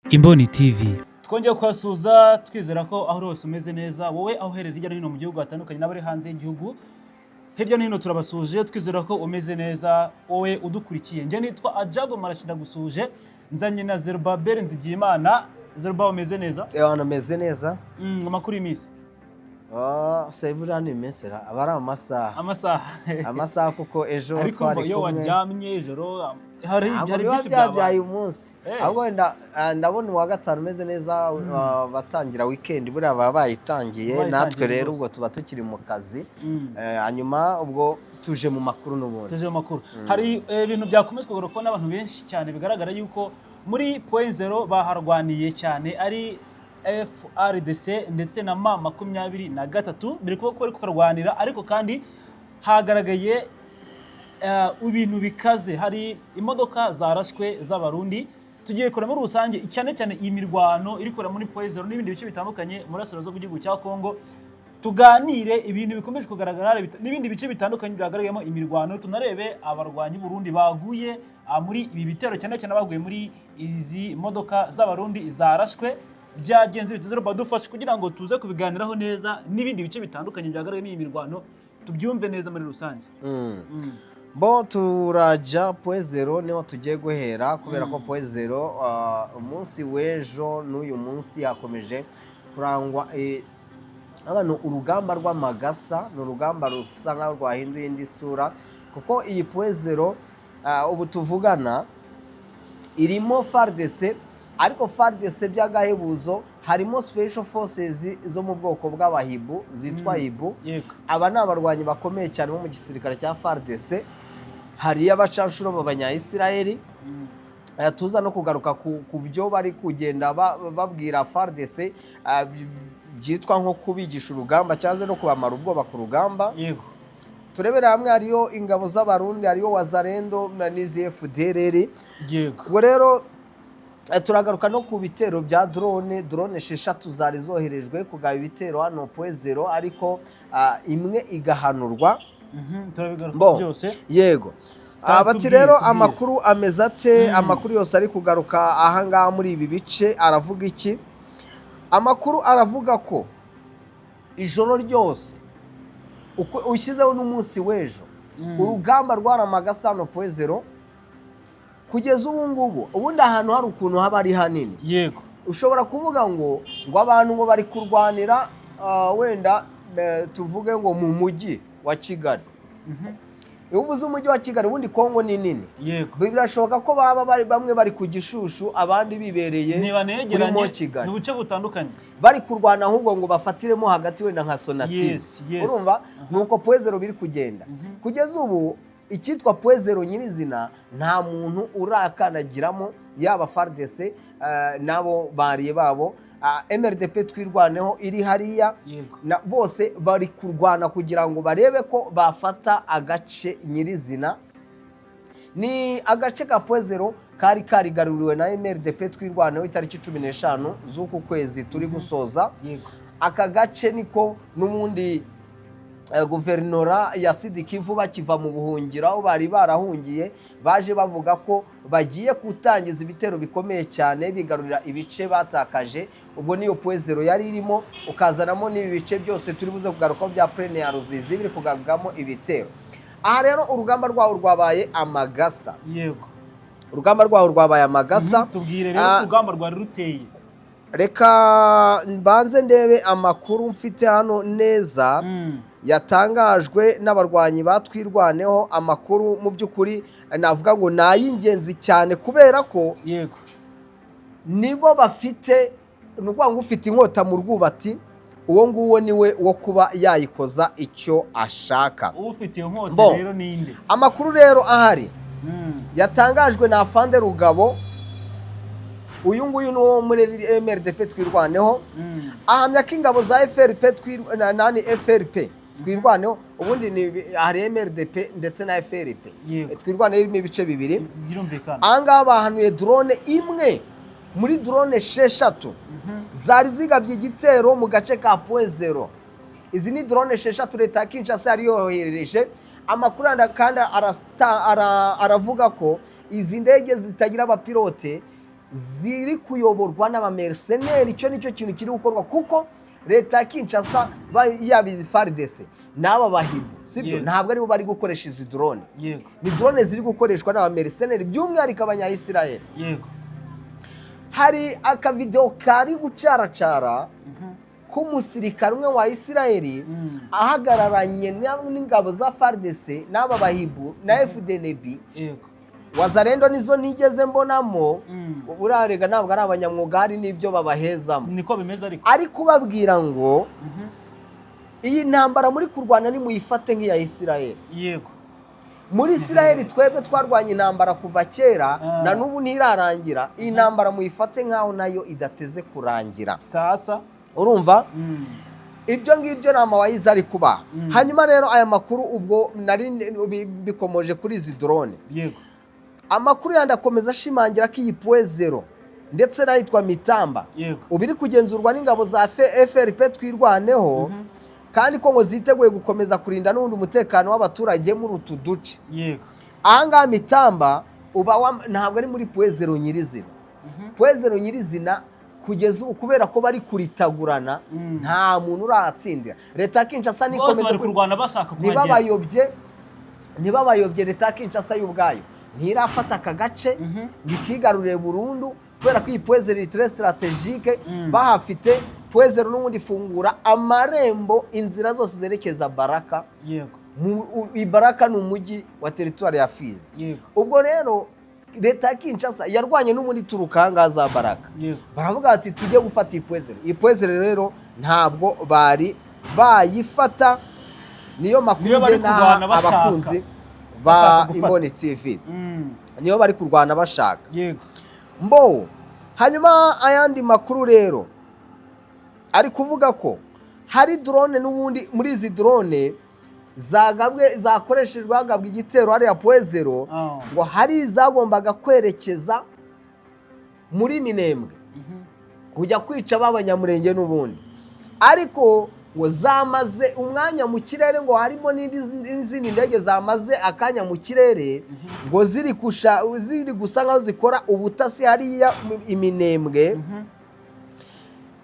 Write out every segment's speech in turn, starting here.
Imboni TV. Twongeye kwasuza twizera ko aho hose umeze neza wowe aho uherereye hirya no hino mu gihugu hatandukanye n'abari hanze y'igihugu hirya no hino turabasuje twizera ko umeze neza wowe udukurikiye nje nitwa Ajago Marashida gusuje nzanye na Zerubbabel Nzigiyimana. Zerubbabel umeze neza? Ewana meze neza. Amakuru y'imisi Sebura ni mesera abari amasaha kuko ejo twari kumwe. Ariko iyo waryamye ejoro hari byinshi byabaye umunsi. Ahubwo ndabona wa gatanu umeze neza batangira weekend buriya baba bayitangiye natwe rero ubwo tuba tukiri mu kazi. Hanyuma ubwo tuje mu makuru n'ubundi. Tuje mu makuru. Hari ibintu byakomezwa kugaruka n'abantu benshi cyane bigaragara yuko muri point 0 baharwaniye cyane ari FRDC ndetse na M23 biri kuvuga ko bari kukarwanira, ariko kandi hagaragaye ibintu bikaze. Hari imodoka zarashwe z'abarundi. Tugiye kora muri rusange cyane cyane iyi mirwano iri kora muri point 0 n'ibindi bice bitandukanye muri asirazo bw'igihugu cya Kongo. Tuganire ibintu bikomeje kugaragara n'ibindi bice bitandukanye byagaragayemo imirwano. Tunarebe abarwanyi Burundi baguye muri ibi bitero cyane cyane baguye muri izi modoka z'abarundi zarashwe. Byagenze bituzero badufashe kugira ngo tuze kubiganiraho neza n'ibindi bice bitandukanye byagaragayemo iyi mirwano tubyumve neza muri rusange. Bo turaja point 0 niho tugiye guhera kubera ko point 0 umunsi w'ejo n'uyu munsi yakomeje kurangwa abantu urugamba rw'amagasa, n'urugamba rusa nkaho rwahinduye indi sura kuko iyi point 0 ubu tuvugana irimo FARDC, ariko FARDC by'agahebuzo harimo special forces zo mu bwoko bw'abahibu zitwa hibu. Aba ni abarwanyi bakomeye cyane bo mu gisirikare cya FARDC. Hari abacanshuro b'abanya-Israeli. Tuza no kugaruka ku byo bari kugenda babwira FARDC byitwa nko kubigisha urugamba cyangwa no kubamara ubwoba ku rugamba. Turebera hamwe hariyo ingabo z'abarundi, hariyo Wazalendo n'izi FDLR. Ubwo rero turagaruka no ku bitero bya drone 6 zari zoherejwe kugaba ibitero hano point 0, ariko imwe igahanurwa. Turabigaruka byose. Yego. Abati rero amakuru ameze ate? Amakuru yose ari kugaruka aha ngaha muri ibi bice aravuga iki? Amakuru aravuga ko ijoro ryose uko ushyizeho n'umunsi w'ejo urugamba rwaramagasa hano point 0 kugeza ubu ngubu. Ubundi ahantu hari ukuntu haba ari hanini. Yego. Ushobora kuvuga ngo abantu ngo bari kurwanira wenda tuvuge ngo mu mujyi wa Kigali. Uvuze umujyi wa Kigali ubundi Kongo ni nini. Yego. Birashoboka ko baba bamwe bari ku Gishushu abandi bibereye muri Kigali. N'ubuce butandukanye. Bari kurwana ahubwo ngo bafatiremo hagati wenda nka Sonatine. Urumva nuko point 0 biri kugenda. Kugeza ubu icyitwa point 0 nyirizina nta muntu urakanagiramo, yaba FARDC nabo bariye babo MRDP twirwaneho iri hariya. Bose bari kurwana kugira ngo barebe ko bafata agace nyirizina. Ni agace ka point 0 kari karigaruriwe na MRDP twirwaneho itariki 15 z'uku kwezi turi gusoza. Aka gace niko n'umundi guverinora ya Sud Kivu bakiva mu buhungiro aho bari barahungiye baje bavuga ko bagiye kutangiza ibitero bikomeye cyane bigarurira ibice batakaje. Ubwo niyo point 0 yari irimo, ukazanamo n'ibi bice byose turi buze kugaruka bya Plaine ya Ruzizi biri kugabwamo ibitero. Aha rero urugamba rwaho rwabaye amagasa. Yego. Urugamba rwaho rwabaye amagasa. Tubwire rero urugamba rwari ruteye. Reka mbanze ndebe amakuru mfite hano neza yatangajwe n'abarwanyi batwirwaneho. Amakuru mu by'ukuri navuga ngo nayingenzi cyane kubera ko yego nibo bafite n'ubwo ngo ufite inkota mu rwubati uwo nguwo niwe wo kuba yayikoza icyo ashaka. Ufite inkota rero ninde? Amakuru rero ahari yatangajwe na Afande Rugabo. Uyu nguyu no muri MRDP twirwaneho. Ahamya ko ingabo za FRP twirwaneho ubundi ni hari MRDP ndetse na FRP twirwaneho irimo ibice bibiri. Anga bahanuye drone imwe muri drone 6 zari zigabye igitero mu gace ka point 0. Izi ni drone 6 leta Kinshasa yari yoherereje. Amakuru kandi aravuga ko izi ndege zitagira abapilote ziri kuyoborwa n'abamerceneri. Icyo nicyo kintu kiri gukorwa, kuko leta ya Kinshasa yaba izi FARDC n'aba bahibu, sibyo, ntabwo aribo bari gukoresha izi drone. Ni drone ziri gukoreshwa n'abamerceneri, by'umwihariko abanya-Israel. Hari akavideo kari gucaracara k'umusirikare umwe wa Israel ahagararanye n'ingabo za FARDC n'aba bahibu na FDNB. Wazarendo nizo nigeze mbonamo, urarega ntabwo ari abanyamwuga, hari n'ibyo babahezamo. Niko bimeze ariko babwira ngo iyi ntambara muri kurwana ni muyifate nk'iya Israel. Muri Israel twebwe twarwanye intambara kuva kera na n'ubu ntirarangira. Iyi ntambara muyifate nk'aho nayo idateze kurangira. Sasa urumva ibyo ngibyo ni amawayiza ari kuba. Hanyuma rero aya makuru ubwo nari bikomoje kuri izi drone, amakuru yandakomeza ashimangira ko iyi Poezero ndetse n'ayitwa Mitamba ubiri kugenzurwa n'ingabo za FRP twirwaneho, kandi ko ngo ziteguye gukomeza kurinda n'undi umutekano w'abaturage muri utu duce. Ahangaha Mitamba ntabwo ari muri Poezero nyirizina. Poezero nyirizina kugeza ubu kubera ko bari kuritagurana nta muntu urahatsindira. Leta ya Kinshasa nikomeza kurwana bashaka kuhagera. Ntibabayobye leta ya Kinshasa y'ubwayo ntirafata aka gace bikigarurire burundu, kubera ko iyi Poezero iri très stratégique. Bahafite Poezero n'ubundi fungura amarembo, inzira zose zerekeza Baraka. Baraka ni umujyi wa teritwari ya Fizi. Ubwo rero leta ya Kinshasa yarwanye n'ubundi turuka ahangaha za Baraka. Baravuga bati tujye gufata iyi Poezero. Iyi Poezero rero ntabwo bari bayifata. Niyo makuru abakunzi ba Imboni TV niyo bari kurwana bashaka. Mbo hanyuma ayandi makuru rero ari kuvuga ko hari drone n'ubundi muri izi drone zakoreshejwe hagabwa igitero hariya Poezero, ngo hari izagombaga kwerekeza muri Minembwe kujya kwica b'abanyamurenge n'ubundi, ariko ngo zamaze umwanya mu kirere, ngo harimo n'izindi ndege zamaze akanya mu kirere, ngo ziri gusa nkaho zikora ubutasi hariya Iminembwe.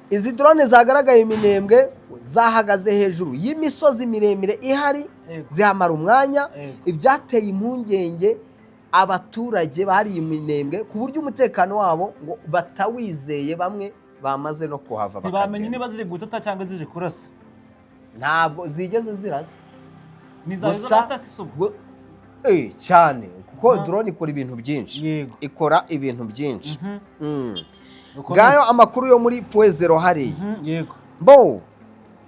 Izi drone zagaragaye Iminembwe zahagaze hejuru y'imisozi miremire ihari, zihamara umwanya. Ibyateye impungenge abaturage bari Iminembwe ku buryo umutekano wabo ngo batawizeye, bamwe bamaze no kuhava bakagenda. Ntibamenye niba ziri gutata cyangwa zije kurasa. Ntabwo zigeze zirasa. Gusa cyane kuko drone ikora ibintu byinshi. Ikora ibintu byinshi. Ngayo amakuru yo muri Poezero hariya. Bo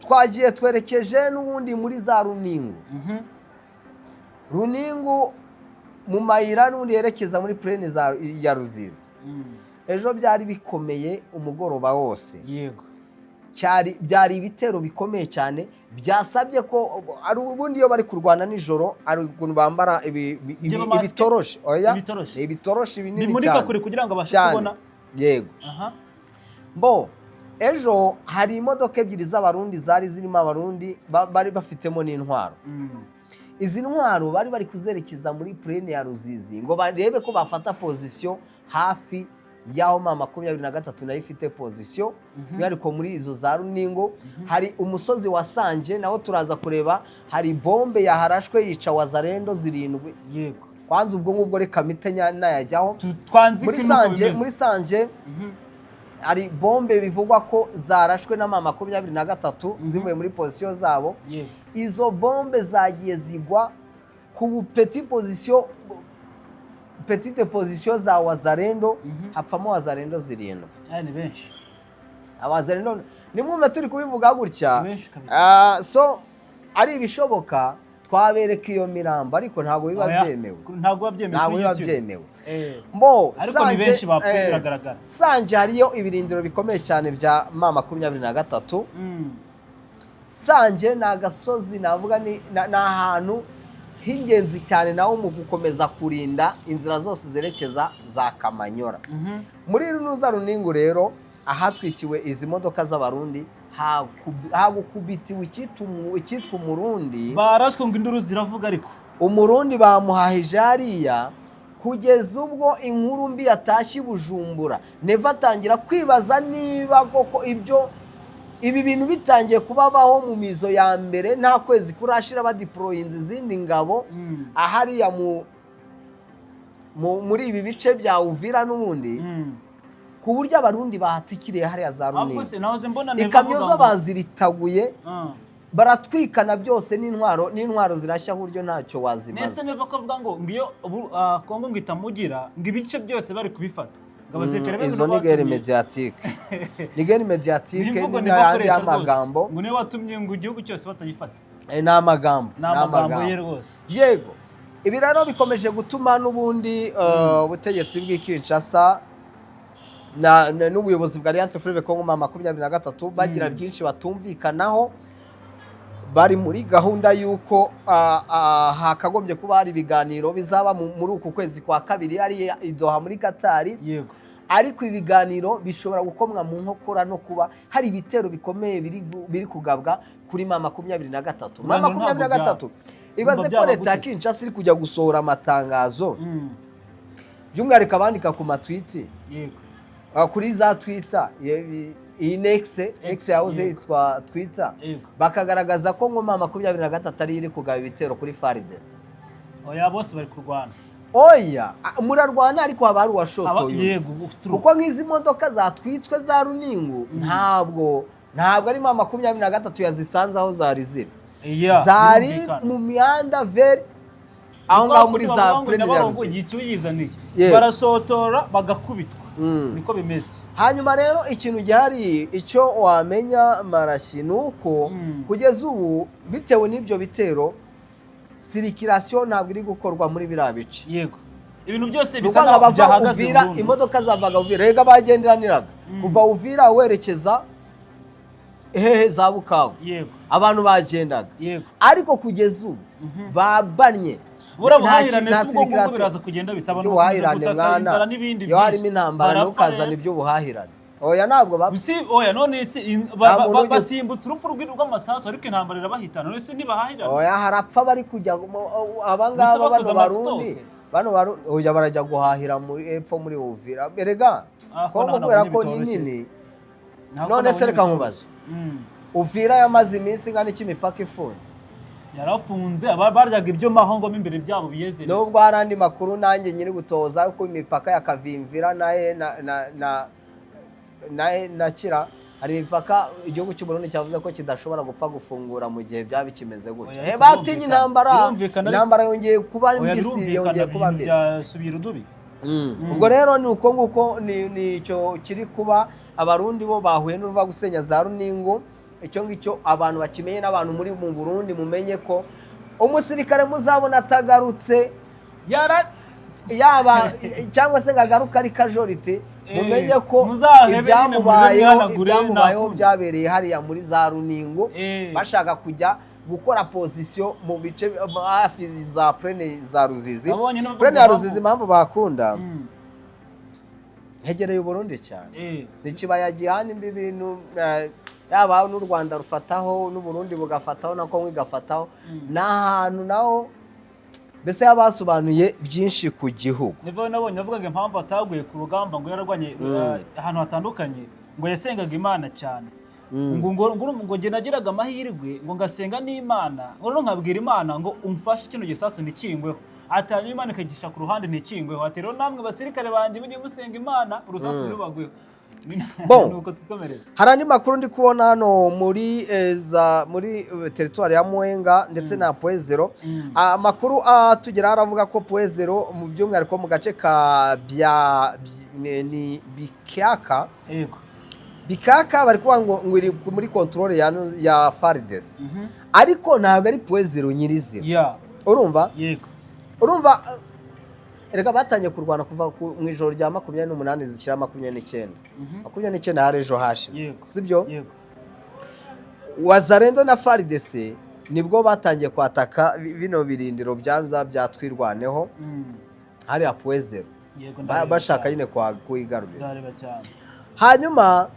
twagiye twerekeje n'ubundi muri za Runingu. Runingu mu mayira n'ubundi yerekeza muri plane ya Ruzizi. Ejo byari bikomeye umugoroba wose. Byari ibitero bikomeye cyane, byasabye ko ari ubundi iyo bari kurwana nijoro ari ukuntu bambara ibitoroshi. Ibitoroshi binini bimurika kure kugira ngo abashe kubona. Yego. Bo ejo hari imodoka ebyiri z'abarundi zari zirimo abarundi bari bafitemo n'intwaro. Izi ntwaro bari kuzerekeza muri plane ya Ruzizi ngo barebe ko bafata position hafi yaho mama 23 nayo ifite position. Ariko muri izo za Runingo hari umusozi wa Sanje, naho turaza kureba hari bombe yaharashwe yica Wazarendo 7. Kwanza ubwo ngubwo reka mitenya nayajyaho muri Sanje. Hari bombe bivugwa ko zarashwe na mama 23 zivuye muri position zabo. Izo bombe zagiye zigwa ku petite position za Wazarendo, hapfamo Wazarendo 7. Ni benshi Abazarendo nimwe turi kubivuga gutya. So ari ibishoboka twabereka iyo mirambo, ariko ntabwo biba byemewe. Ntabwo biba byemewe. Mbo ariko ni benshi bapfuye biragaragara. Sanje hariyo ibirindiro bikomeye cyane bya mama 23. Sanje na gasozi navuga ni ahantu h'ingenzi cyane naho mu gukomeza kurinda inzira zose zerekeza za Kamanyora. Muri runuza Runingu rero ahatwikiwe izi modoka z'abarundi hagukubitiwe icyitwa umurundi. Barashwe ngo induru ziravuga, ariko umurundi bamuhahije hariya kugeza ubwo inkuru mbi yatashye i Bujumbura. Neva atangira kwibaza niba koko ibi bintu bitangiye kubabaho mu mizo ya mbere, nta kwezi kurashira badiployinze izindi ngabo ahariya muri ibi bice bya Uvira n'ubundi, ku buryo abarundi bahatikiriye hariya za Runingo. Ikamyo zo baziritaguye baratwikana byose, n'intwaro zirashya buryo ntacyo wazimaze. Nese Neva ko avuga ngo ngiyo Kongo ngo itamugira ngo ibice byose bari kubifata. Izo ni guerre médiatique. Ni guerre médiatique n'ayandi amagambo. Ngo niwe watumye ngo igihugu cyose batagifata. Ni amagambo. Ye rwose. Yego. Ibi rero bikomeje gutuma n'ubundi ubutegetsi bw'Kinshasa n'ubuyobozi bwa Alliance Fleuve Congo 23 bagira byinshi batumvikanaho. Bari muri gahunda y'uko hakagombye kuba hari ibiganiro bizaba muri uku kwezi kwa kabiri ari i Doha muri Qatar. Yego. Ariko ibiganiro bishobora gukomwa mu nkokora no kuba hari ibitero bikomeye biri kugabwa kuri M23. M23 ibaze ko leta ya Kinshasa iri kujya gusohora amatangazo by'umwihariko abandika ku matwiti. Yego. Kuri za Twitter iyi X yahoze yitwa Twitter, bakagaragaza ko ngo M23 ari iri kugaba ibitero kuri FARDC. Oya bose bari kurwana. Oya murarwana ariko haba hari uwashotoye. Yego. Kuko nk'izi modoka zatwitswe za Runingo ntabwo ari M23 yazisanze aho zari ziri. Zari mu mihanda veri aho ngaho muri za Premier barasotora bagakubitwa. Niko bimeze. Hanyuma rero ikintu gihari icyo wamenya Marashi nuko kugeza ubu bitewe n'ibyo bitero circulation ntabwo iri gukorwa muri biriya bice. Yego. Ibintu byose bisa naho byahagaze burundu. Imodoka zavaga Uvira rega bagenderaniraga kuva Uvira werekeza hehe za Bukavu. Yego. Abantu bagendaga. Yego. Ariko kugeza ubu babanye burabuhahirane n'ubwo biraza kugenda bitabana gutaka n'ibindi byinshi. Yo harimo intambara n'ukazana ibyo buhahirane. Oya ntabwo oya none basimbutse urupfu rw'amasasu ariko intambara irabahitana none ntibahahirana. Oya harapfa bari kujya abangaba bano Barundi oya barajya guhahira muri epfo muri Uvira. Erega Kongo kubera ko ni nini. None se reka nkubaza. Uvira yamaze iminsi ngana imipaka ifunze. Yarafunze baryaga ibyo mahongo imbere byabo biyezereza. Nubwo harandi makuru nanjye nyiri gutoza ko imipaka ya Kavimvira na Kira hari imipaka igihugu cy'u Burundi cyavuze ko kidashobora gupfa gufungura mu gihe byaba bikimeze gutyo. Batinye intambara yongeye kuba mbisi yongeye kuba mbisi. Byasubira udubi. Ubwo rero ni uko nguko ni cyo kiri kuba abarundi bo bahuye n'uruva gusenya za Runingo. Icyo ngicyo abantu bakimenye n'abantu muri mu Burundi mumenye ko umusirikare muzabona atagarutse yaba cyangwa se ngagaruka ari kajorite mumenye ko ibyamubayeho byabereye hariya muri za Runingo bashaka kujya gukora position mu bice hafi za Prene za Ruzizi. Prene ya Ruzizi impamvu bakunda hegereye Burundi cyane. Nikibaya gihana imbi bintu yaba n'u Rwanda rufataho n'u Burundi bugafataho na Kongo igafataho n'ahantu naho bese yabasobanuye byinshi ku gihugu. Nivo nabonye avuga impamvu ataguye ku rugamba ngo yararwanye ahantu hatandukanye ngo yasengaga Imana cyane. Ngo nge nagiraga amahirwe ngo ngasenga n'Imana ngo rero nkabwira Imana ngo umfashe kino gisasu nikingweho. Atanye Imana ikagisha ku ruhande nikingweho. Ati rero namwe basirikare banje mujye musenga Imana urusasu rubagweho. Bon, hari andi makuru ndi kubona hano muri territoire ya Mwenga ndetse na Poezero. Amakuru atugera aravuga ko Poezero mu by'umwihariko mu gace ka Bikaka. Yego. Bikaka bari kuvuga ngo iri muri controle ya FARDC. Ariko ntabwo ari Poezero nyirizina. Urumva? Yego. Urumva erega batangiye kurwana kuva mu ijoro rya 28 zishyira 29. 29 hari ejo hashize. Sibyo? Yego. Wazarendo na FARDC nibwo batangiye kwataka bino birindiro byatwirwaneho. Hari Poezero. Bashaka nyine kuyigaruriza. Hanyuma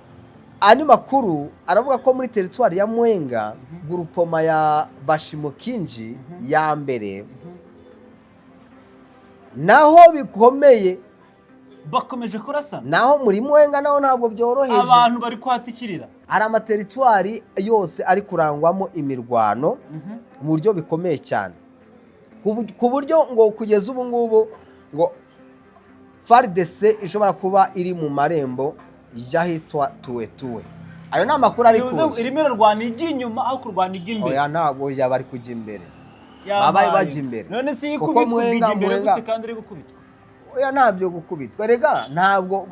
ani makuru aravuga ko muri territoire ya Mwenga grupoma ya Bashimukinji ya mbere naho bikomeye, bakomeje kurasana, naho muri Mwenga naho ntabwo byoroheje, abantu bari kwatikirira. hari amateritwari yose ari kurangwamo imirwano mu buryo bikomeye cyane, ku buryo ngo kugeza ubu ngubu ngo FARDC ishobora kuba iri mu marembo y'ahitwa Tuwe. Ayo ni amakuru ari kuza. Irimo irarwana ijya inyuma aho kurwana ijya imbere. Oya, ntabwo yaba ari kujya imbere, babaye bajya imbere. None si ikubitwa ijya imbere gute kandi ari gukubitwa? Oya, ntabyo gukubitwa, rega ntabwo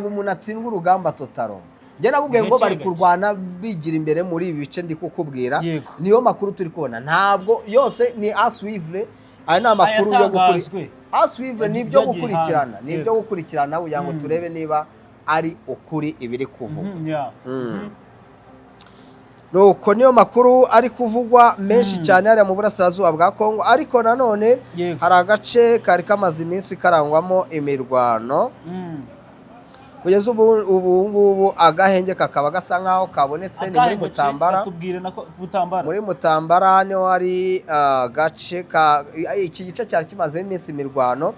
umuntu atsindwa urugamba totaro. Njye nakubwiye ngo bari kurwana bigira imbere muri ibi bice ndi kukubwira, niyo makuru turi kubona. Ntabwo yose ni aswivre, aya ni amakuru yo gukurikirana. Aswivre ni ibyo gukurikirana, ni ibyo gukurikirana kugira ngo turebe niba ari ukuri ibiri kuvugwa. Nuko niyo makuru ari kuvugwa menshi cyane hariya mu burasirazuba bwa Kongo, ariko nanone hari agace kari kamaze iminsi karangwamo imirwano. Kugeza ubu ngubu agahenge kakaba gasa nkaho kabonetse, ni muri Mutambara. Muri Mutambara niho hari gace iki gice cyari kimaze iminsi imirwano.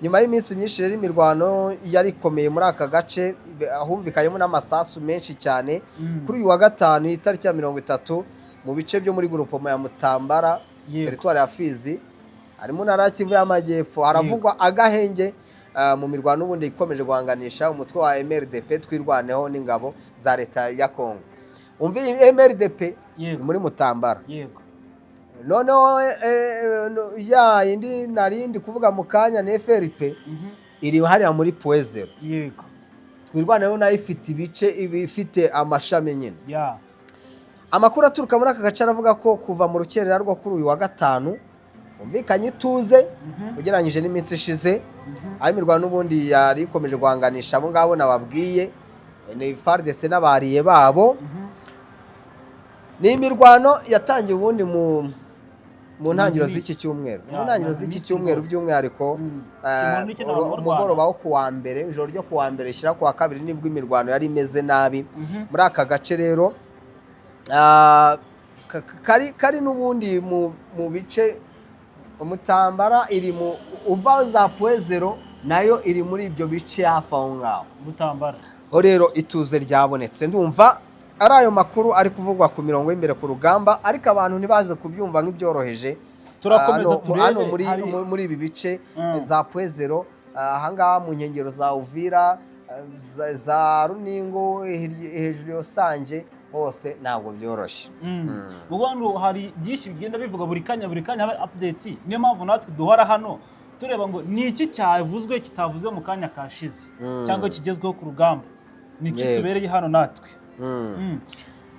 Nyuma y'iminsi myinshi rero imirwano yari ikomeye muri aka gace, humvikanyemo n'amasasu menshi cyane. Kuri uyu wa gatanu itariki ya 30 mu bice byo muri grupoma ya Mutambara, teritwari ya Fizi, harimo na Kivu y'Amajyepfo, haravugwa agahenge mu mirwano ubundi ikomeje guhanganisha umutwe wa MRDP twirwaneho n'ingabo za leta ya Kongo. Umvi MRDP muri Mutambara. Yego. Noneho ya indi narindi kuvuga mu kanya na FRP iri hariya muri Poezero. Yego. Twirwaneho nayo ifite ibice ibifite amashami nyine. Amakuru aturuka muri aka gace aravuga ko kuva mu rukerera rwo kuri uyu wa gatanu umvikanye ituze ugereranyije n'iminsi ishize, aho imirwano n'ubundi yari ikomeje guhanganisha abo ngabo nababwiye ni FARDC n'abariye babo. Ni imirwano yatangiye ubundi mu ntangiriro z'iki cyumweru, by'umwihariko umugoroba wo kuwa mbere, ijoro ryo kuwa mbere rishyira kuwa kabiri nibwo imirwano yari imeze nabi muri aka gace. Rero kari n'ubundi mu bice Mutambara iri mu uva za Poezero nayo iri muri ibyo bice hafi aho ngaho Mutambara. Rero ituze ryabonetse, ndumva ari ayo makuru ari kuvugwa ku mirongo y'imbere ku rugamba, ariko abantu ntibaze kubyumva nk'ibyoroheje. Turakomeza turebe muri ibi bice za Poezero, ahangaha mu nkengero za Uvira, za Runingo, hejuru yo Sanje, hose ntabwo byoroshye. Ubwo hari byinshi bigenda bivuga buri kanya haba update. Niyo mpamvu natwe duhora hano tureba ngo ni iki cyavuzwe kitavuzwe mu kanya kashize cyangwa kigezweho ku rugamba, ni iki tubereye hano natwe.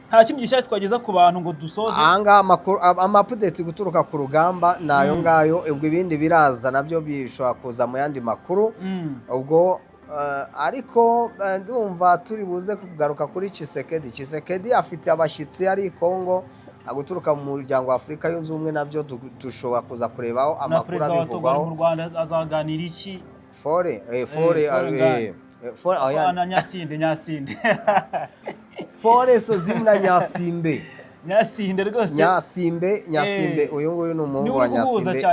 Nta kindi gishyashya twageza ku bantu ngo dusoze. Ahangaha ama-update guturuka ku rugamba nayo ngayo, ubwo ibindi biraza nabyo bishobora kuza mu yandi makuru. Ubwo ariko ndumva turi buze kugaruka kuri Tshisekedi afite abashyitsi ari Kongo guturuka mu muryango wa Afurika yunze ubumwe, nabyo dushobora kuza kurebaho amakuru abivugwaho. Mu Rwanda azaganira iki? Fore Nyasinde Fore Sozimna Nyasinde rwose. Nyasimbe uyu nguyu ni umuhungu wa Nyasimbe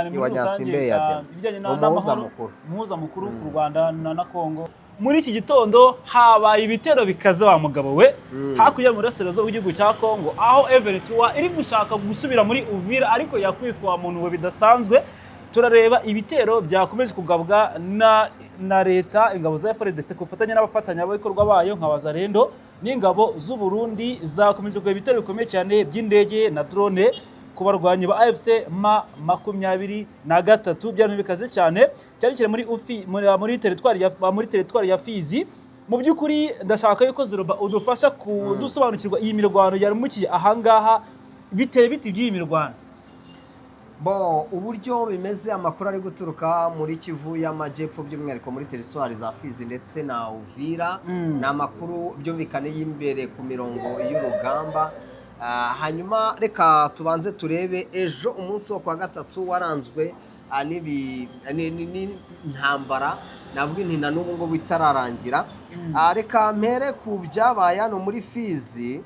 umuhuza mukuru ku Rwanda na Kongo. Muri iki gitondo habaye ibitero bikaze wa mugabo we hakurya mu burasirazuba bw'igihugu cya Kongo, aho Evertua iri gushaka gusubira muri Uvira ariko yakwiswa wa muntu we bidasanzwe. Turareba ibitero byakomeje kugabwa na leta, ingabo za FARDC ku bufatanye n'abafatanyabikorwa bayo nka Wazalendo n'ingabo z'u Burundi zakomeje kugaba ibitero bikomeye cyane by'indege na drone ku barwanyi ba AFC M23 byari bikaze cyane cyane muri teritwari ya Fizi. Mu by'ukuri ndashaka yuko Zeroba udufasha kudusobanukirwa iyi mirwano yarumukiye ahangaha biteye biti by'iyi mirwano. Uburyo bimeze, amakuru ari guturuka muri Kivu y'Amajyepfo by'umwihariko muri teritwari za Fizi ndetse na Uvira, ni amakuru byumvikane y'imbere ku mirongo y'urugamba. Hanyuma reka tubanze turebe ejo umunsi wo kwa gatatu waranzwe n'intambara, navuga intina n'ubu ngo bitararangira. Reka mpere ku byabaye hano muri Fizi.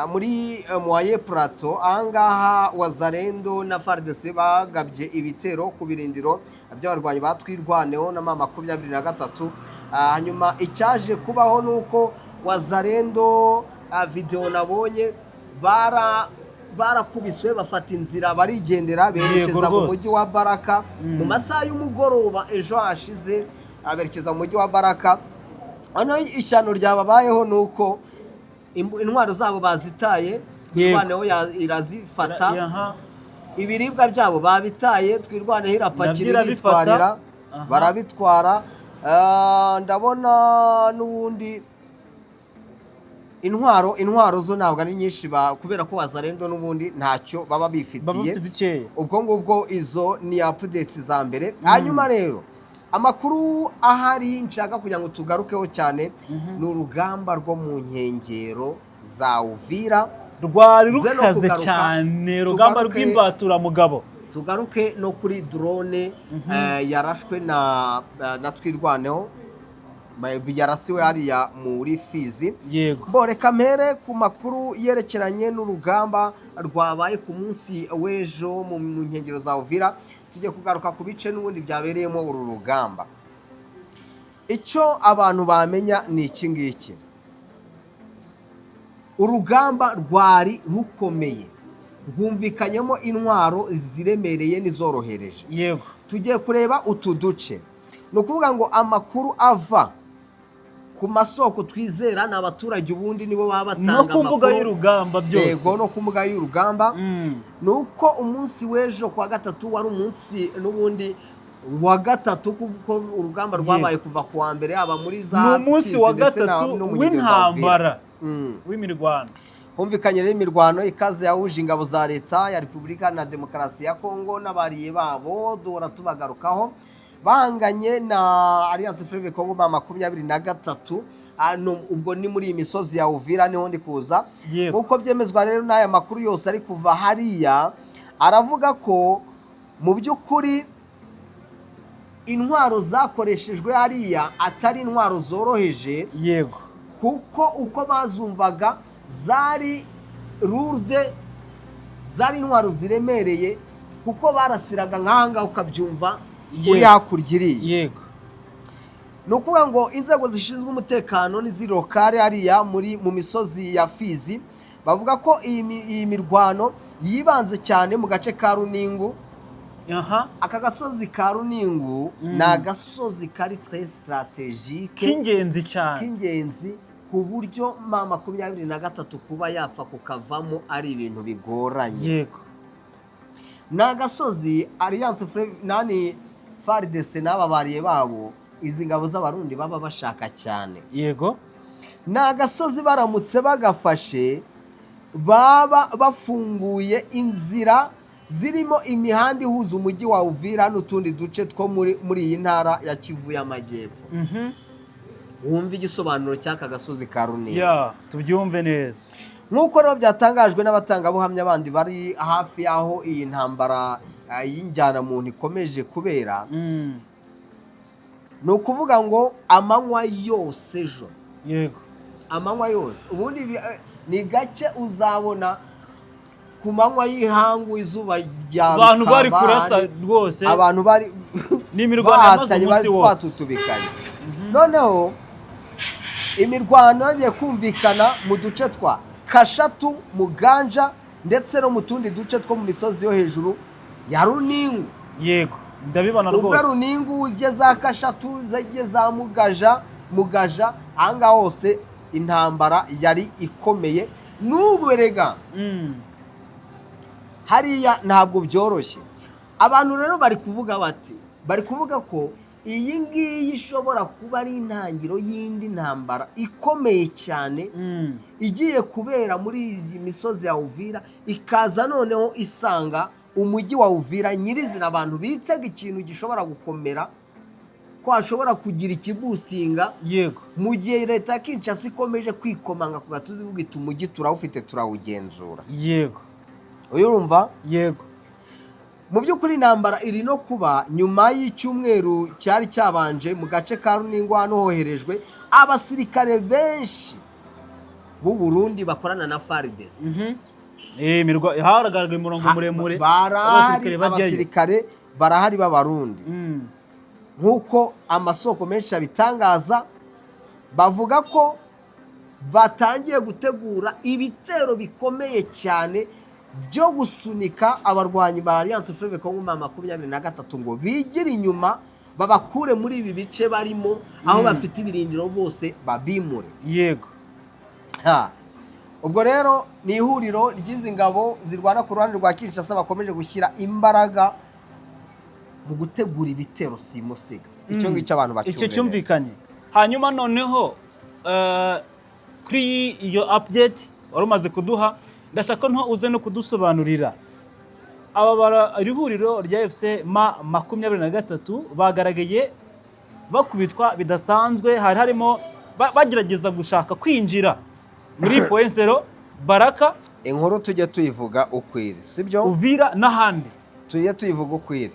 muri Moyen Plateau. Ahangaha Wazalendo na FARDC bagabye ibitero ku birindiro by'abarwanyi batwirwaneho na M23. Hanyuma icyaje kubaho nuko Wazalendo video nabonye barakubiswe bafata inzira barigendera berekeza mu mujyi wa Baraka mu masaha y'umugoroba ejo hashize, aberekeza mu mujyi wa Baraka. Hano ishyano ryababayeho nuko intwaro zabo bazitaye, twirwaneho irazifata, ibiribwa byabo babitaye, twirwaneho irapakira bitwarira barabitwara. Ndabona n'ubundi intwaro zo ntabwo ari nyinshi kubera ko Wazalendo n'ubundi ntacyo baba bifitiye, ubwo ngubwo izo ni updates za mbere. Hanyuma rero amakuru ahari nshaka kugira ngo tugarukeho cyane ni urugamba rwo mu nkengero za Uvira rwari rukaze cyane, urugamba rw'imbaturamugabo. Tugaruke no kuri drone yarashwe na twirwaneho, yarasiwe hariya muri Fizi. Yego, reka mpere ku makuru yerekeranye n'urugamba rwabaye ku munsi w'ejo mu nkengero za Uvira. Tujye kugaruka ku bice n'ubundi byabereyemo uru rugamba. Icyo abantu bamenya ni iki ngiki: urugamba rwari rukomeye, rwumvikanyemo intwaro ziremereye n'izorohereje. yego, Tugiye kureba utu duce. Ni ukuvuga ngo amakuru ava ku masoko twizera ni abaturage, ubundi nibo baba batanga amakuru. No ku mbuga y'urugamba byose. Yego, no ku mbuga y'urugamba. Ni uko umunsi w'ejo kwa gatatu wari umunsi n'ubundi wa gatatu, kuko urugamba rwabaye kuva ku wa mbere aba muri za ni umunsi wa gatatu w'intambara w'imirwano. Humvikanye rero imirwano ikaze yahuje ingabo za leta ya Repubulika na Demokarasi ya Kongo n'abariye babo, duhora tubagarukaho, bahanganye na Alliance Fleuve Congo M23. Ubwo ni muri iyi misozi ya Uvira niho ndi kuza. Uko byemezwa rero n'aya makuru yose ari kuva hariya, aravuga ko mu by'ukuri intwaro zakoreshejwe hariya atari intwaro zoroheje. Yego, kuko uko bazumvaga zari lourde, zari intwaro ziremereye, kuko barasiraga nk'ahangaha ukabyumva uri hakurya iriya. yego, ni ukuvuga ngo inzego zishinzwe umutekano n'iziri lokale hariya mu misozi ya Fizi bavuga ko iyi mirwano yibanze cyane mu gace ka Runingu. Aka gasozi ka Runingu ni agasozi kari très stratégique, k'ingenzi cyane, k'ingenzi ku buryo M23 kuba yapfa kukavamo ari ibintu bigoranye. Yego, ni agasozi Alliance Fleuve FARDC n'ababariye babo, izi ngabo z'abarundi baba bashaka cyane. yego, ni agasozi baramutse bagafashe baba bafunguye inzira zirimo imihanda ihuza umujyi wa Uvira n'utundi duce two muri iyi ntara ya Kivu y'Amajyepfo. Wumva igisobanuro cy'aka gasozi ka Runingu, tubyumve neza. nk'uko rero byatangajwe n'abatangabuhamya bandi bari hafi y'aho iyi ntambara y'injyanamuntu ikomeje kubera. Ni ukuvuga ngo amanywa yose ejo, yego, amanywa yose, ubundi ni gake uzabona ku manywa y'ihangu izuba rya abantu bari kurasa rwose, abantu bari n'imirwano yamaze umunsi wose twatutubikanye. Noneho imirwano yagiye kumvikana mu duce twa Kashatu, Muganja ndetse no mu tundi duce two mu misozi yo hejuru ya Runingu. Yego, ndabibona rwose. Uva Runingu ujye za Kashatu, ujye za Mugaja, ahangaha hose intambara yari ikomeye. N'ubu erega hariya ntabwo byoroshye. Abantu rero bari kuvuga ko iyi ngiyi ishobora kuba ari intangiro y'indi ntambara ikomeye cyane igiye kubera muri izi misozi ya Uvira, ikaza noneho isanga umujyi wa Uvira nyirizina. Abantu bitega ikintu gishobora gukomera, ko hashobora kugira ikibustinga. Yego, mu gihe leta ya Kinshasa ikomeje kwikomanga ku gatuzi ivuga iti umujyi turawufite turawugenzura. Yego, uyu urumva. Yego, mu by'ukuri intambara iri no kuba nyuma y'icyumweru cyari cyabanje mu gace ka Runingu hano hoherejwe abasirikare benshi b'u Burundi bakorana na FARDC. haragaragaye umurongo muremure barahari abasirikare barahari b'abarundi. Nk'uko amasoko menshi abitangaza bavuga ko batangiye gutegura ibitero bikomeye cyane byo gusunika abarwanyi ba Alliance Fleuve Congo 23 ngo bigire inyuma babakure muri ibi bice barimo aho bafite ibirindiro bose babimure. Yego. Ubwo rero ni ihuriro ry'izi ngabo zirwana ku ruhande rwa Kinshasa bakomeje gushyira imbaraga mu gutegura ibitero simusiga. Icyo ngicyo abantu bacyumvise. Icyo cyumvikanye. Hanyuma noneho kuri iyo update wari umaze kuduha ndashaka nto uze no kudusobanurira aba ihuriro rya FC ma 23 bagaragaye bakubitwa bidasanzwe, hari harimo bagerageza gushaka kwinjira muri point 0 Baraka. Inkuru tujye tuyivuga ukwiri, sibyo? Uvira n'ahandi tujye tuyivuga ukwiri.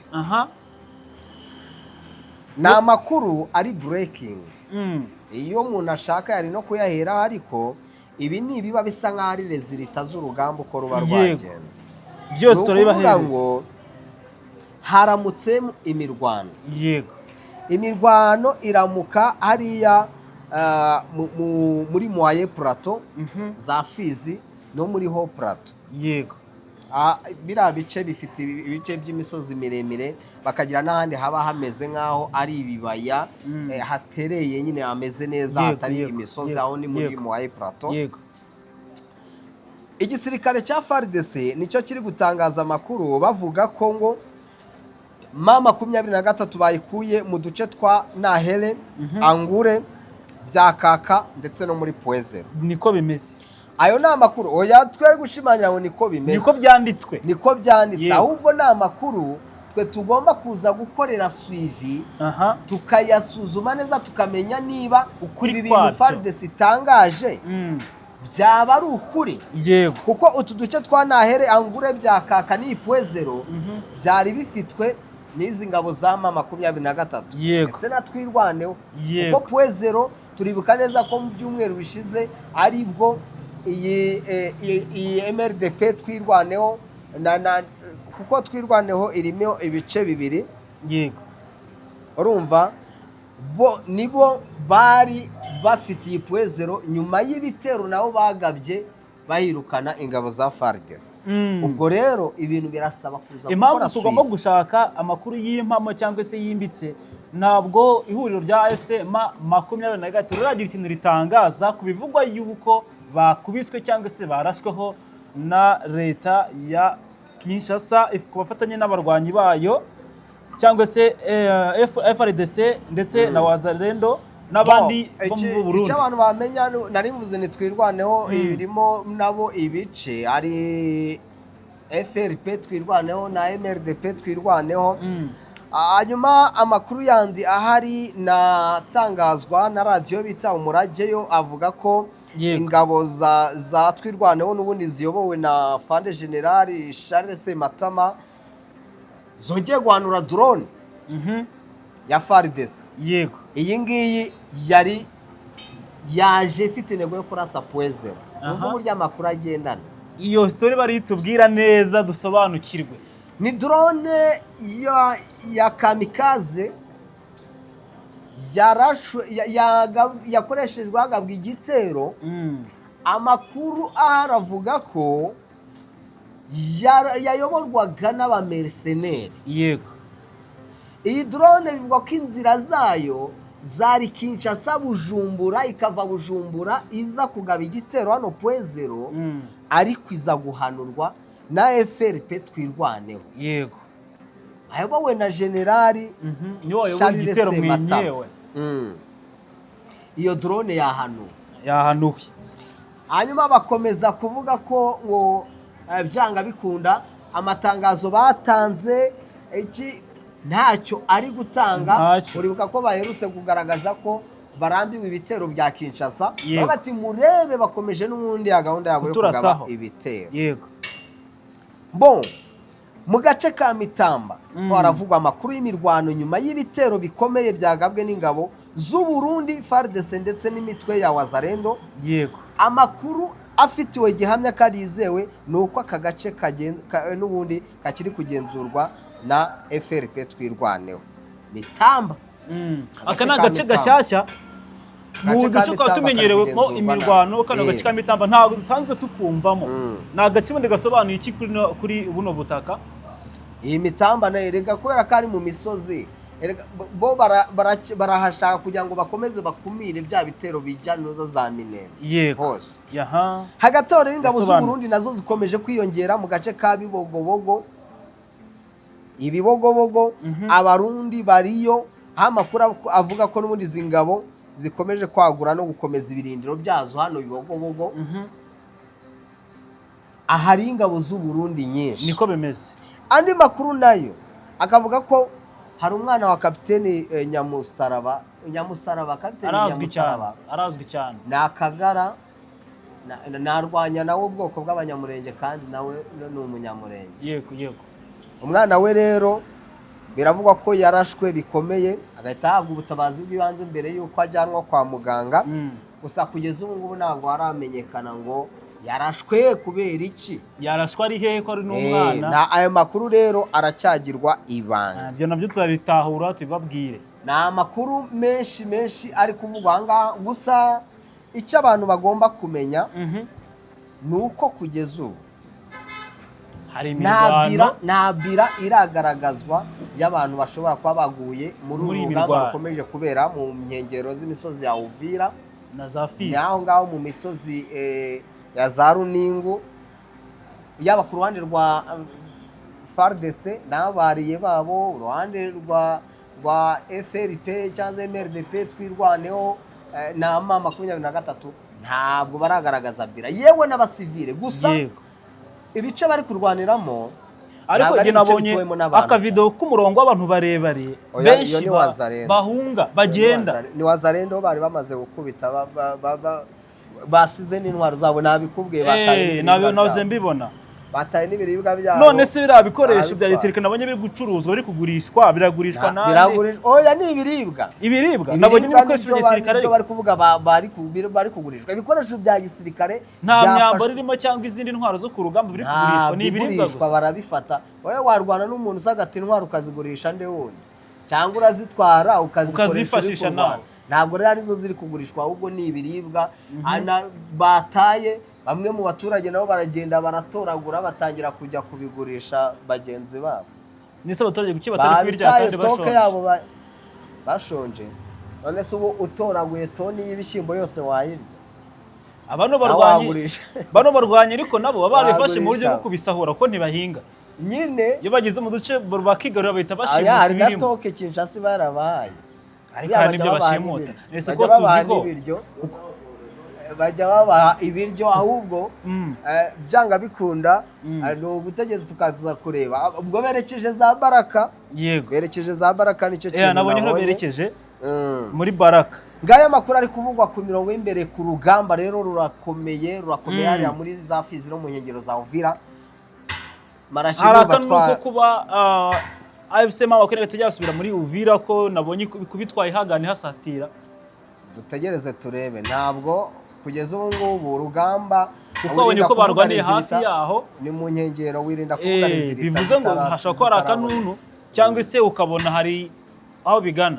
Ni amakuru ari breaking. Iyo umuntu ashaka yari no kuyahera, ariko ibi ni biba bisa nk'aho ari rezilita z'urugamba uko ruba rwagenze. Byose turabibahereza ngo haramutse imirwano. Yego. Imirwano iramuka hariya muri Moye Plateau za Fizi no muri Ho Plateau. Yego. Biriya bice bifite ibice by'imisozi miremire, bakagira n'ahandi haba hameze nk'aho ari ibibaya hatereye nyine hameze neza, hatari imisozi, aho ni muri Moye Plateau. Yego. Igisirikare cya FARDC nicyo kiri gutangaza amakuru bavuga ko ngo mama 23 bayikuye mu duce twa Nahere, Angure, Byakaka ndetse no muri Poezero. Niko bimeze. Ayo ni amakuru oya twere gushimangira ngo niko bimeze. Niko byanditswe. Niko byanditse. Ahubwo ni amakuru twe tugomba kuza gukorera suivi, tukayasuzuma neza tukamenya niba ibi bintu FARDC itangaje byaba ari ukuri. Yego. Kuko utu duce twa Nahere, Angure, Byakaka ni Poezero byari bifitwe n'izi ngabo za mama 23. Yego. Ndetse na twirwaneho. Kuko Poezero turibuka neza ko mu byumweru bishize ari bwo iyi MRDP twirwaneho kuko twirwaneho irimo ibice bibiri. Yego. Urumva nibo bari bafitiye Poezero nyuma y'ibitero nabo bagabye bahirukana ingabo za FARDC. Ubwo rero ibintu birasaba kuza gukora tugomba gushaka amakuru y'impamo cyangwa se yimbitse. Ntabwo ihuriro rya FC ma 23 riragira ikintu ritangaza kubivugwa yuko bakubiswe cyangwa se barashweho na leta ya Kinshasa kubafatanye n'abarwanyi bayo cyangwa se FARDC ndetse na Wazalendo n'abandi bo mu Burundi. Icyo abantu bamenya nari mvuze ni twirwaneho irimo nabo ibice ari FRP twirwaneho na MRDP twirwaneho. Hanyuma amakuru yandi ahari natangazwa na radio bita Umurage yo avuga ko ingabo za twirwaneho n'ubundi ziyobowe na Fande General Charles Matama zongeye guhanura drone ya FARDC. Yego. Iyi ngiyi yari yaje ifite intego yo kurasa Poezero. Ubu burya amakuru agendana. Iyo story bari tubwira neza dusobanukirwe. Ni drone ya kamikaze yakoreshejwe hagabwa igitero. Amakuru aharavuga ko yayoborwaga n'abamercenaires. Yego. Iyi drone bivugwa ko inzira zayo zari Kinshasa Bujumbura, ikava Bujumbura iza kugaba igitero hano Poezero, ariko iza guhanurwa na FRP twirwaneho. Yego. Ayobowe na Generali Charles Matama. Iyo drone yahanuwe. Hanyuma bakomeza kuvuga ko ngo byanga bikunda amatangazo batanze ntacyo ari gutanga. Uribuka ko baherutse kugaragaza ko barambiwe ibitero bya Kinshasa, bagati murebe bakomeje n'ubundi ya gahunda yabo yo kugaba ibitero. Yego. Mu gace ka Mitamba haravugwa amakuru y'imirwano nyuma y'ibitero bikomeye byagabwe n'ingabo z'u Burundi FARDC ndetse n'imitwe ya Wazalendo. Yego. amakuru afitiwe gihamya karizewe nuko aka gace n'ubundi kakiri kugenzurwa na FRP twirwaneho Mitamba. Aka ni agace gashyashya mu duce kwa tumenyerewemo imirwano. Kano gace ka Mitamba ntabwo dusanzwe tukumvamo. Ni agace ubundi gasobanuye iki kuri buno butaka? Iyi Mitamba nayo rega kubera ko ari mu misozi, bo barahashaka kugira ngo bakomeze bakumire bya bitero bijyanoza za Minembwe hose. Hagati aho rero ingabo z'u Burundi nazo zikomeje kwiyongera mu gace ka Bibogobogo. Ibibogobogo abarundi bariyo, amakuru avuga ko n'ubundi zingabo zikomeje kwagura no gukomeza ibirindiro byazo hano Bibogobogo. Ahari ingabo z'u Burundi nyinshi niko bimeze. Andi makuru nayo akavuga ko hari umwana wa kapiteni Nyamusaraba kapiteni Nyamusaraba arazwi cyane, nakagara narwanya nawe ubwoko bw'abanyamurenge kandi nawe ni umunyamurenge. Yego. Umwana we rero biravugwa ko yarashwe bikomeye agahita ahabwa ubutabazi bw'ibanze mbere y'uko ajyanwa kwa muganga. Gusa kugeza ubu ngubu ntabwo haramenyekana ngo yarashwe kubera iki. Yarashwe ari hehe ko ari n'umwana? Ayo makuru rero aracyagirwa ibanga. Ibyo nabyo turabitahura tubabwire. Ni amakuru menshi ari kuvugwa ahangaha. Gusa icyo abantu bagomba kumenya ni uko kugeza ubu nta bira iragaragazwa y'abantu bashobora kuba baguye muri uru rugamba rukomeje kubera mu nkengero z'imisozi ya Uvira na za Fizi, naho ngaho mu misozi ya za Runingu, yaba ku ruhande rwa FARDC n'abariye babo, uruhande rwa FRP cyangwa MRDP twirwaneho na M23 ntabwo baragaragaza bira, yewe n'abasivile gusa ibice bari kurwaniramo. Ariko nge nabonye akavideo k'umurongo w'abantu barebare benshi bahunga bagenda. Ni Wazalendo bari bamaze gukubita basize n'intwaro zabo, nabikubwiye bataye nawe mbibona bataye n'ibiribwa byabo. None se biriya bikoresho bya gisirikare nabonye biri gucuruzwa, biri kugurishwa, biragurishwa nande? Oya, ni ibiribwa nabonye n'ibikoresho bya gisirikare bari kuvuga bari kugurishwa. Ibikoresho bya gisirikare nta myambaro irimo cyangwa izindi ntwaro zo ku rugamba biri kugurishwa, ni ibiribwa gusa. Barabifata. Wowe warwana n'umuntu usagata intwaro ukazigurisha nde wundi, cyangwa urazitwara ukazifashisha nawe. Ntabwo rero arizo ziri kugurishwa, ahubwo ni ibiribwa bataye. Bamwe mu baturage nabo baragenda baratoragura batangira kujya kubigurisha bagenzi babo. Nise abaturage kuki batari kwirya kandi bashonje yabo bashonje. None se ubu utoraguye toni y'ibishyimbo yose wayirya? Bano barwanye ariko nabo barifashe mu buryo bwo kubisahura ko ntibahinga nyine. Iyo bageze mu duce bakigarura bahita bashimuta ibirimo. Hari na stock Kinshasa barabahaye. Ariko hari ibyo bashimuta. Nese ko tuzi ko bajya babaha ibiryo, ahubwo byanga bikunda ni ubutegetsi tukaza kureba. Ubwo berekeje za Baraka. Yego, berekeje za Baraka nicyo kintu nabonye ko berekeje muri Baraka. Ngaya makuru ari kuvugwa ku mirongo y'imbere ku rugamba rero rurakomeye hariya muri za Fizi no mu nkengero za Uvira. Haraka nuko kuba AFC mabakwene tujya gusubira muri Uvira ko nabonye kubitwaye hagane hasatira. Dutegereze turebe. Ntabwo kugeza ubu ngubu urugamba kuko abonye ko barwaniye hafi yaho ni mu nkengero, wirinda kuvuga rizirita. Bivuze ngo hashaka ko ari akanunu cyangwa se ukabona hari aho bigana.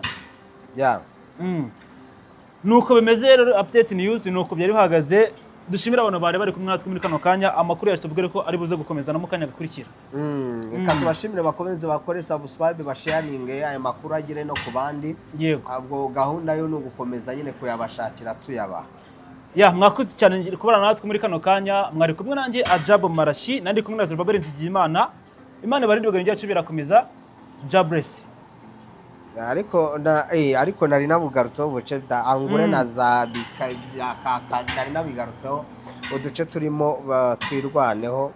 Nuko bimeze rero update news, nuko byari bihagaze. Dushimira abantu bari kumwe natwe muri kano kanya. Amakuru yacu tubwire ko ari buze gukomeza no mukanya gakurikira. Reka tubashimire bakomeze bakore subscribe, basharinge aya makuru agire no ku bandi. Yego, ubwo gahunda yo no gukomeza nyine kuyabashakira tuyabaha. Mwakoze cyane kubana natwe muri kano kanya. Mwari kumwe nanjye Ajabo Marashi, nandi kumwe na Zerubabeli Nzigiyimana. Imana barinde ubwenge cyacu birakomeza. Jabless. Ariko nari nabugarutseho ubuce bwa Angure na za Bikajya nari nabigarutseho uduce turimo twirwaneho,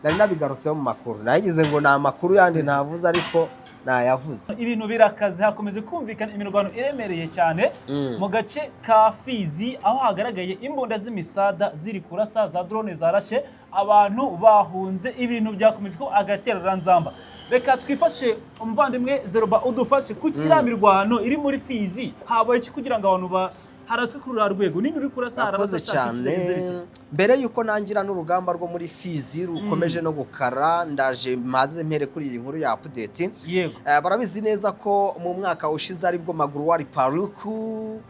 nari nabigarutseho mu makuru. Nagize ngo ni amakuru yandi ntavuze, ariko nayavuze. Ibintu birakaze, hakomeze kumvikana imirwano iremereye cyane mu gace ka Fizi, aho hagaragaye imbunda z'imisada ziri kurasa, za drone zarashe, abantu bahunze, ibintu byakomeje ko agatera nzamba. Reka twifashe umuvandimwe Zeruba udufashe kugira mirwano iri muri Fizi habaye iki kugira ngo abantu haraswe kuri uru rwego nini uri kurasa Murakoze cyane. Mbere yuko nangira n'urugamba rwo muri Fizi rukomeje no gukara, ndaje maze mpere kuri iyi nkuru ya update. Yego. Barabizi neza ko mu mwaka ushize aribwo Magloire Paluku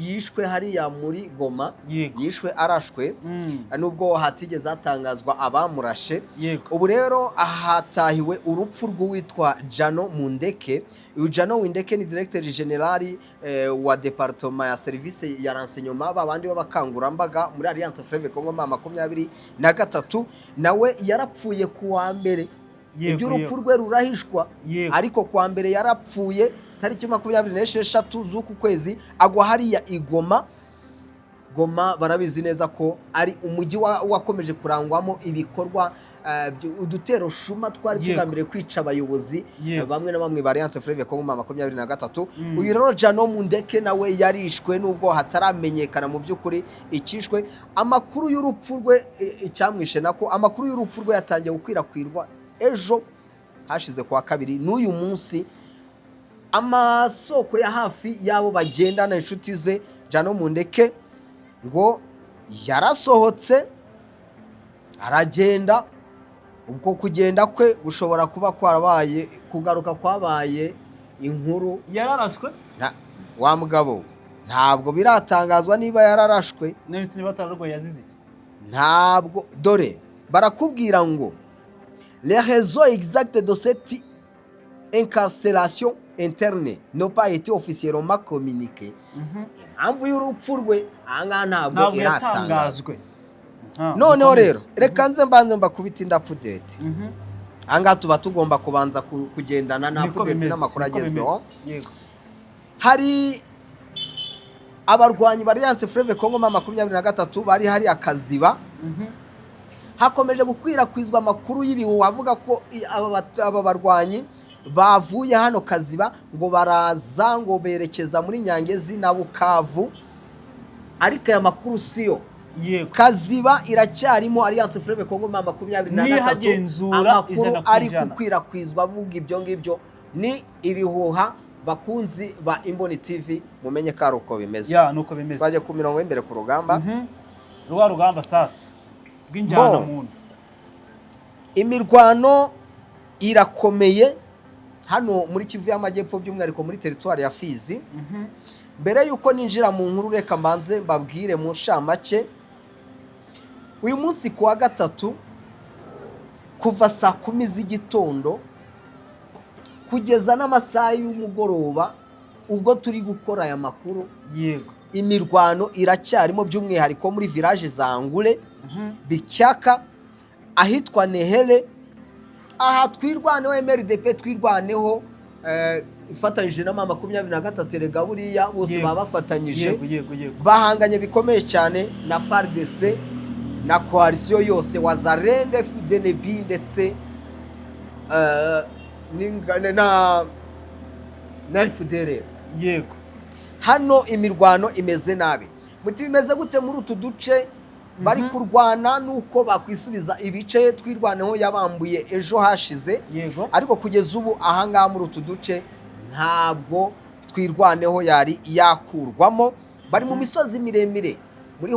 yishwe hariya muri Goma, yishwe arashwe, nubwo hatigeze hatangazwa abamurashe. Ubu rero hatahiwe urupfu rw'uwitwa Jano Mundeke. Uyu Jano Mundeke ni directeur general wa departement ya service ya renseignement babandi b'abakangurambaga muri Alliance Fleuve Congo ma 23, nawe yarapfuye kuwa mbere. Ibyo urupfu rwe rurahishwa, ariko kuwa mbere yarapfuye tariki 26 z'uku kwezi agwa hariya igoma. Goma barabizi neza ko ari umujyi wakomeje kurangwamo ibikorwa udutero shuma twari tugambiriye kwica abayobozi bamwe na bamwe bari Alliance Fleuve Congo ma 23. Uyu rero Jano Mundeke nawe yarishwe nubwo hataramenyekana mu by'ukuri ikishwe. Amakuru y'urupfu rwe icyamwishe nako amakuru y'urupfu rwe yatangiye gukwirakwirwa ejo hashize kuwa kabiri n'uyu munsi. Amasoko ya hafi yabo bagendana inshuti ze Jano Mundeke ngo yarasohotse aragenda. Ubwo kugenda kwe gushobora kuba kwarabaye kugaruka kwabaye inkuru. Yararashwe wa mugabo ntabwo biratangazwa niba yararashwe n'ibisi nibatararwa yazize. Ntabwo dore barakubwira ngo les raisons exactes de cette incarcération interne n'ont pas été officiellement communiquées. Impamvu y'urupfu rwe aha ntabwo iratangazwe. Noneho rero reka nze mbanze mbakubita inda update. Aha tuba tugomba kubanza kugendana na update n'amakuru agezweho. Hari abarwanyi bari Alliance Fleuve Congo ma 23 bari hari akaziba. Hakomeje gukwirakwizwa amakuru y'ibihu avuga ko aba barwanyi bavuye hano kaziba ngo baraza ngo berekeza muri Nyangezi na Bukavu, ariko aya makuru siyo. Kaziba iracyarimo Alliance Fleuve Congo ma 23. Amakuru ari gukwirakwizwa avuga ibyo ngibyo ni ibihuha. Bakunzi ba Imboni TV mumenye ko uko bimeze. Nuko bimeze. Twaje ku mirongo imbere ku rugamba. Rwa rugamba sasa bw'injyana muntu. Imirwano irakomeye hano muri Kivu y'Amajyepfo by'umwihariko muri territoire ya Fizi. Mbere yuko ninjira mu nkuru reka mbanze mbabwire mu nshamake. Uyu munsi kuwa gatatu kuva saa 10 z'igitondo kugeza n'amasaha y'umugoroba ubwo turi gukora aya makuru, imirwano iracyarimo by'umwihariko muri village za Ngule, Bicyaka, ahitwa Nehere. Aha twirwaneho MRDP, twirwaneho ifatanyije na 23 rega buriya bose babafatanyije. Bahanganye bikomeye cyane na FARDC na coalition yose Wazalendo, FDNB ndetse na FDLR. Hano imirwano imeze nabi. Muti bimeze gute muri utu duce bari kurwana nuko bakwisubiza ibice twirwaneho yabambuye ejo hashize, ariko kugeza ubu ahangaha muri utu duce ntabwo twirwaneho yari yakurwamo. Bari mu misozi miremire muri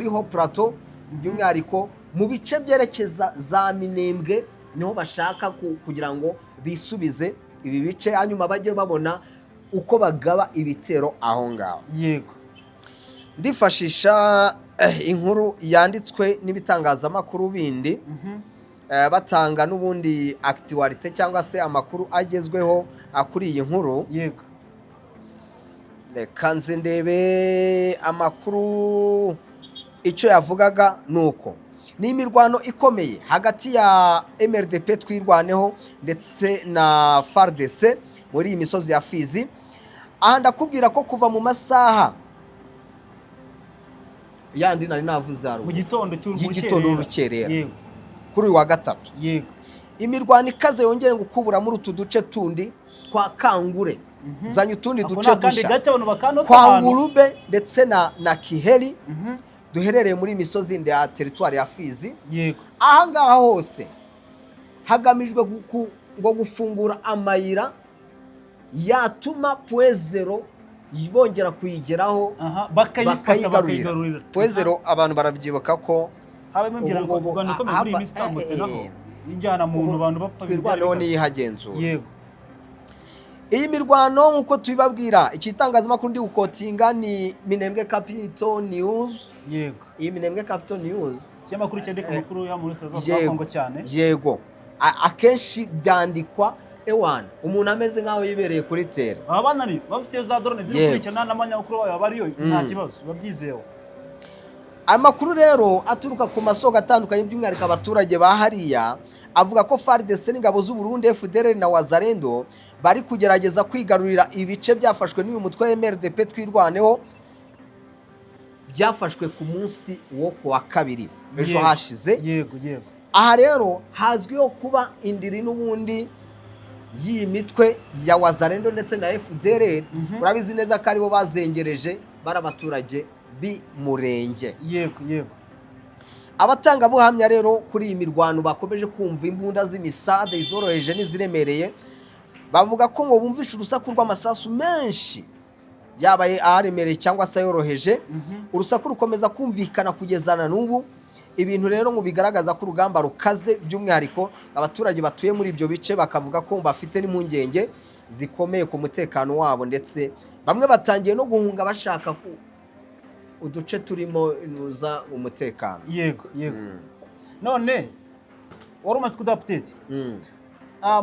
ho plateau by'umwihariko mu bice byerekeza za Minembwe niho bashaka kugira ngo bisubize ibi bice hanyuma bajye babona uko bagaba ibitero aho ngaho. Ndifashisha inkuru yanditswe n'ibitangazamakuru bindi batanga n'ubundi actualité cyangwa se amakuru agezweho kuri iyi nkuru. Reka nze ndebe amakuru icyo yavugaga nuko ni imirwano ikomeye hagati ya MRDP twirwaneho ndetse na FARDC muri iyi misozi ya Fizi. Aha ndakubwira ko kuva mu masaha yandi nari navuze mu gitondo cy'urukerera kuri wa gatatu, imirwano ikaze yongere gukubura muri utu duce tundi twa Kangure, zanye utundi duce dushya kwa Ngurube ndetse na Kiheri duherereye muri misozi nde ya territoire ya Fizi. Aha ngaha hose hagamijwe ngo gufungura amayira yatuma Point Zero bongera kuyigeraho bakayigarurira. Poezero abantu barabyibuka ko habamo imirwano ikomeye muri iyi minsi itambutse naho ijyana muntu abantu bapfa twirwanaho n'iyihagenzura. Yego. Iyi mirwano nk'uko tubibabwira ikitangazamakuru ndi gukotinga ni Minembwe Capital News. Yego. Iyi Minembwe Capital News cyamakuru cyandika amakuru ya muri Sezon za Kongo cyane. Yego. Akenshi byandikwa ewana umuntu ameze nkaho yibereye kuri tere. Abanani bafite za drone ziri kurikirana n'amanyamakuru bayo bariyo nta kibazo babyizeho. Amakuru rero aturuka ku masoko atandukanye by'umwihariko abaturage bahariya avuga ko FARDC n'ingabo z'u Burundi FDLR na Wazalendo bari kugerageza kwigarurira ibice byafashwe n'uyu mutwe MRDP twirwaneho byafashwe ku munsi wo kuwa kabiri ejo hashize. Yego. Aha rero hazwiho kuba indiri n'ubundi y'iyi mitwe ya Wazalendo ndetse na FDLR. Urabizi neza ko aribo bazengereje bari abaturage b'Umurenge. Yego. Abatangabuhamya rero kuri iyi mirwano bakomeje kumva imbunda z'imisade izoroheje n'iziremereye bavuga ko ngo bumvisha urusaku rw'amasasu menshi yaba aremereye cyangwa se yoroheje. Urusaku rukomeza kumvikana kugezana n'ubu. Ibintu rero ngo bigaragaza ko urugamba rukaze by'umwihariko abaturage batuye muri ibyo bice bakavuga ko bafite n'impungenge zikomeye ku mutekano wabo ndetse bamwe batangiye no guhunga bashaka uduce turimo inuza umutekano. Yego. None wari umaze kudapdate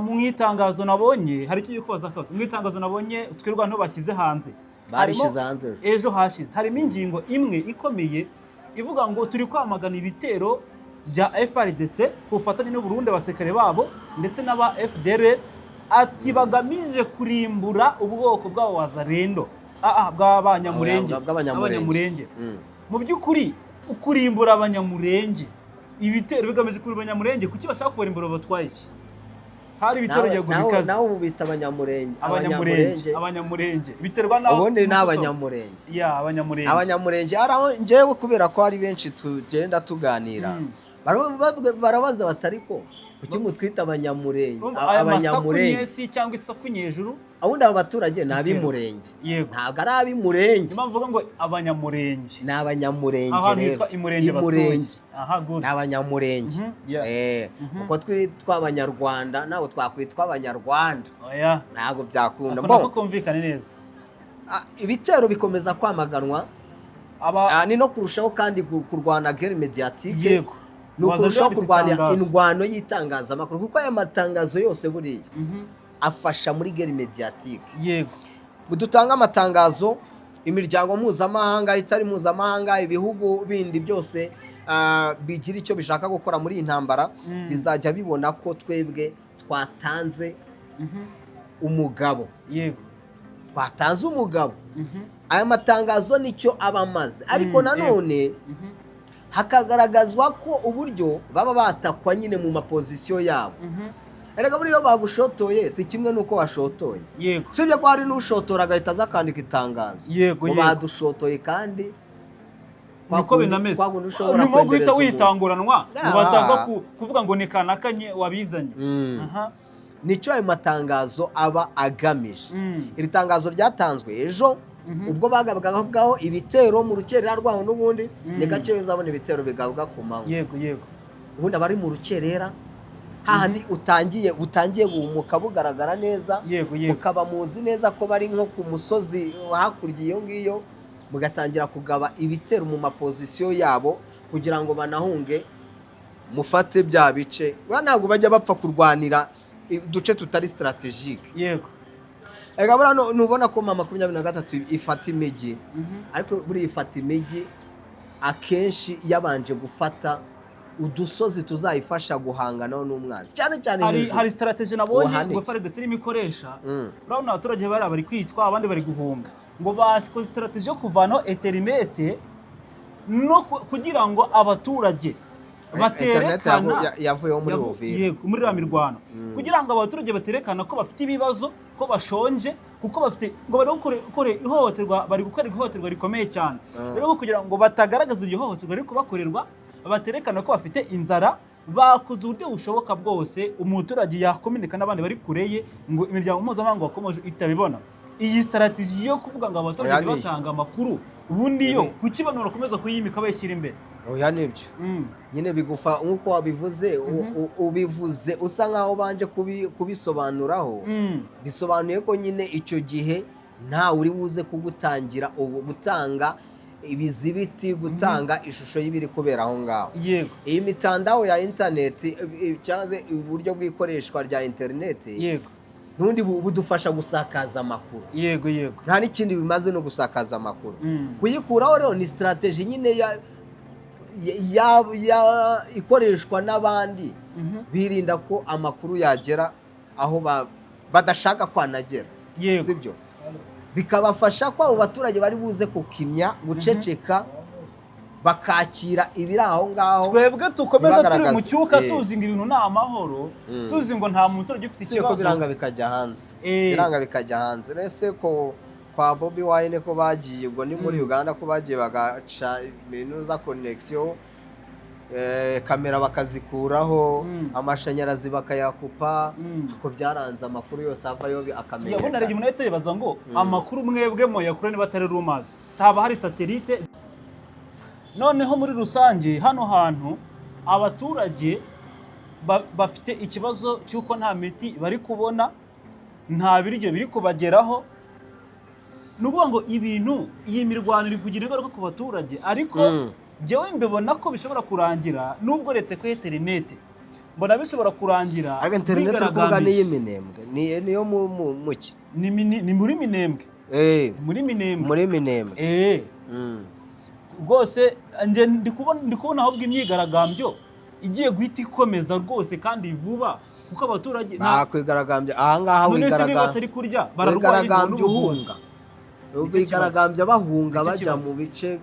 mu itangazo nabonye hari icyo kubaza akazo. Mu itangazo nabonye twirwanaho bashyize hanze barishyize hanze ejo hashize harimo ingingo imwe ikomeye ivuga ngo turi kwamagana ibitero bya FARDC ku bufatanye n'u Burundi abasekare babo ndetse n'aba FDLR ati bagamije kurimbura ubwoko bw'abo Wazalendo bw'abanyamurenge. Mu by'ukuri ukurimbura abanyamurenge ibitero bigamije kurimbura abanyamurenge kuki bashaka kubarimbura batwaye iki? Hari ibitero bya gubikaze naho ubita abanyamurenge biterwa naho ubundi n'abanyamurenge abanyamurenge araho njewe kubera ko ari benshi tugenda tuganira barabaza batariko kuki mutwita abanyamurenge abanyamurenge cyangwa isakunyejuru abundi aba baturage nabimurenge ntago ari abimurenge mvuga ngo abanyamurenge n'abanyamurenge rero imurenge n'abanyamurenge uko twitwa abanyarwanda nabo twakwitwa abanyarwanda ntago byakunda mbo kumvikana neza. Ibitero bikomeza kwamaganwa ni no kurushaho kandi kurwana guerre mediatique. Yego. No kurushaho kurwanya indwano y'itangazamakuru kuko aya matangazo yose buriya afasha muri guerre mediatique. Yego. Budutanga amatangazo imiryango mpuzamahanga itari mpuzamahanga ibihugu bindi byose bigira icyo bishaka gukora muri intambara bizajya bibona ko twebwe twatanze umugabo. Yego. Twatanze umugabo. Aya matangazo nicyo abamaze ariko nanone hakagaragazwa ko uburyo baba batakwa nyine mu mapozisiyo yabo. Erega buriyo bagushotoye si kimwe nuko washotoye. Yego. Sibyo ko hari n'ushotora agahita azakandika itangazo. Yego. Badushotoye kandi niko binameze. Nyuma guhita witanguranwa bataza kuvuga ngo ni kanakanye wabizanye. Nicyo ayo matangazo aba agamije. Iri tangazo ryatanzwe ejo ubwo bagabagaho ibitero mu rukerera rwaho n'ubundi ni gake uzabona ibitero bigabwa ku manywa. Yego. Ubundi abari mu rukerera hahandi utangiye guhumuka bugaragara neza. Ukaba muzi neza ko bari nko ku musozi hakurya iyo ngiyo mugatangira kugaba ibitero mu mapozisiyo yabo kugira ngo banahunge mufate bya bice. Ntabwo bajya bapfa kurwanira uduce tutari strategique. Yego. Ega bura nubona ko mama 23 ifata imijyi ariko buri ifata imijyi akenshi yabanje gufata udusozi tuzayifasha guhangana n'umwanzi cyane hari strategy nabonye ngo FARDC imikoresha urabona abaturage bari kwicwa abandi bari guhunga ngo basikoze strategy yo kuvano eternete no kugira ngo abaturage baterekana yavuyeho muri Uvira. Yego muri ramirwano kugira ngo abaturage baterekana ko bafite ibibazo ko bashonje kuko bafite ngo bari gukora ihohoterwa bari gukora ihohoterwa rikomeye cyane rero kugira ngo batagaragaza iryo hohoterwa ariko bakorerwa baterekana ko bafite inzara bakoze uburyo bushoboka bwose umuturage yakomunika n'abandi bari kureye ngo imiryango mpuzamahanga wakomeje itabibona iyi strategy yo kuvuga ngo abaturage batanga amakuru ubundi yo kuki bano barakomeza kuyimika bayishyira imbere? Oya nibyo nyine bigufa nk'uko wabivuze ubivuze usa nkaho banje kubisobanuraho bisobanuye ko nyine icyo gihe nta uri buze kugutangira gutanga ibizibiti gutanga ishusho y'ibiri kubera aho ngaho. Yego. Iyi mitandao ya interineti cyangwa uburyo bw'ikoreshwa rya interineti yego ntundi budufasha gusakaza amakuru. Yego yego. Nta n'ikindi bimaze no gusakaza amakuru. Kuyikuraho rero ni strategy nyine ya ikoreshwa n'abandi birinda ko amakuru yagera aho badashaka kwanagera. Sibyo? Bikabafasha ko abo baturage bari buze kukimya guceceka bakakira ibiri aho ngaho. Twebwe tukomeza turi mu cyuka tuzi ngo ibintu nta amahoro, tuzi ngo nta muturage ufite ikibazo, ko biranga bikajya hanze. Biranga bikajya hanze. Rese ko kwa Bobi Wine ko bagiye ubwo ni muri Uganda ko bagiye bagaca ibintu za connection, kamera bakazikuraho, amashanyarazi bakayakupa, ko byaranze amakuru yose avayo akamenya. Yabona rege umuntu yibaza ngo amakuru mwebwe mo yakure ni batari rumazi. Saba hari satellite. Noneho muri rusange hano hantu abaturage bafite ikibazo cyuko nta miti bari kubona, nta biryo biri kubageraho. Nubuvuga ngo ibintu iyi mirwano iri kugira ingaruka ku baturage, ariko jewe mbibona ko bishobora kurangira nubwo leta ko interineti mbona bishobora kurangira. Ariko interineti kuvuga ni yiminembwe niyo muki ni muri minembwe muri minembwe rwose nje ndikubona ahubwo imyigaragambyo igiye guhita ikomeza rwose kandi vuba kuko abaturage nta kwigaragambya aha ngaha batari kurya bararwara n'ubuhunga. Bigaragambya bahunga bajya mu bice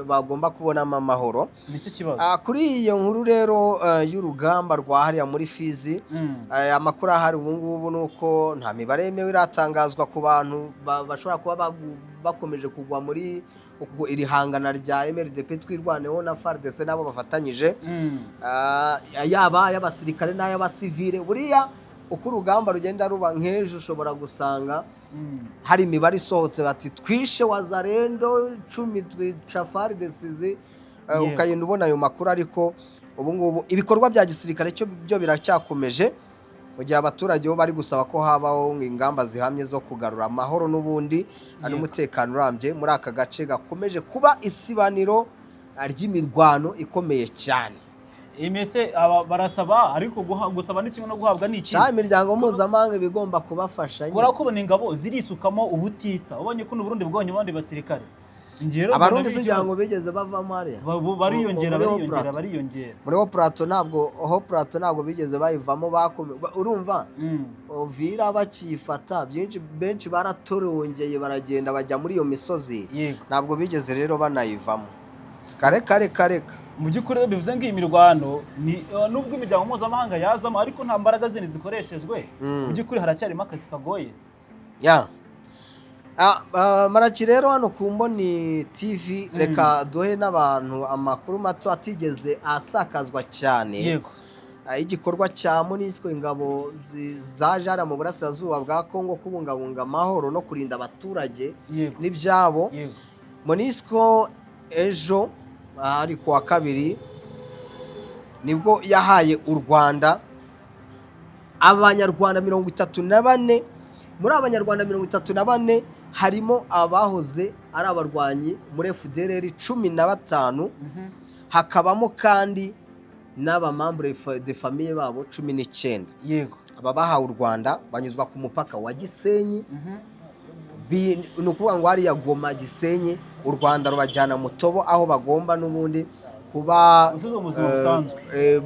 bagomba kubonamo amahoro. Nicyo kibazo. Kuri iyo nkuru rero y'urugamba rwa hariya muri Fizi, amakuru ahari ubu ngubu nuko nta mibare yemewe iratangazwa ku bantu bashobora kuba bakomeje kugwa muri iri hangana rya MRDP twirwaneho na FARDC nabo bafatanyije, yaba y'abasirikare n'ay'abasivile. Buriya uko urugamba rugenda ruba nk'ejo ushobora gusanga hari imibare isohotse bati twishe wazarendo 10 twica FARDC, ukagenda ubona ayo makuru. Ariko ubu ngubu ibikorwa bya gisirikare cyo byo biracyakomeje mu gihe abaturage bo bari gusaba ko habaho ingamba zihamye zo kugarura amahoro n'ubundi n'umutekano urambye muri aka gace gakomeje kuba isibaniro ry'imirwano ikomeye cyane. Imese barasaba ariko gusaba n'ikimwe no guhabwa n'iki imiryango mpuzamahanga bigomba kubafasha. Kora kubona ingabo zirisukamo ubutitsa, ubonye ko n'Uburundi bwonye abandi basirikare. Abarundi sinjango bigeze bavamo hariya bariyongera. Muri ho Plateau ntabwo bigeze bayivamo. Urumva Uvira bakifata benshi baratorongeye baragenda bajya muri iyo misozi, ntabwo bigeze rero banayivamo. Kare mu by'ukuri bivuze ngo iyi mirwano nubwo imiryango mpuzamahanga yazamo ariko nta mbaraga zindi zikoreshejwe. Mu by'ukuri haracyarimo akazi kagoye. Maraki rero hano ku Mboni TV reka duhe n'abantu amakuru mato atigeze asakazwa cyane. Yego. Igikorwa cya MONUSCO ingabo zaje hariya mu burasirazuba bwa Kongo kubungabunga amahoro no kurinda abaturage n'ibyabo. MONUSCO ejo ari kuwa kabiri nibwo yahaye u Rwanda abanyarwanda 34. Muri abanyarwanda 34 harimo abahoze ari abarwanyi muri FDLR 15, hakabamo kandi n'abamambre de famille babo 19. Yego. Aba bahawe u Rwanda banyuzwa ku mupaka wa Gisenyi, nukuvuga ngo ari ya Goma Gisenyi, u Rwanda rubajyana mu Tobo aho bagomba n'ubundi kuba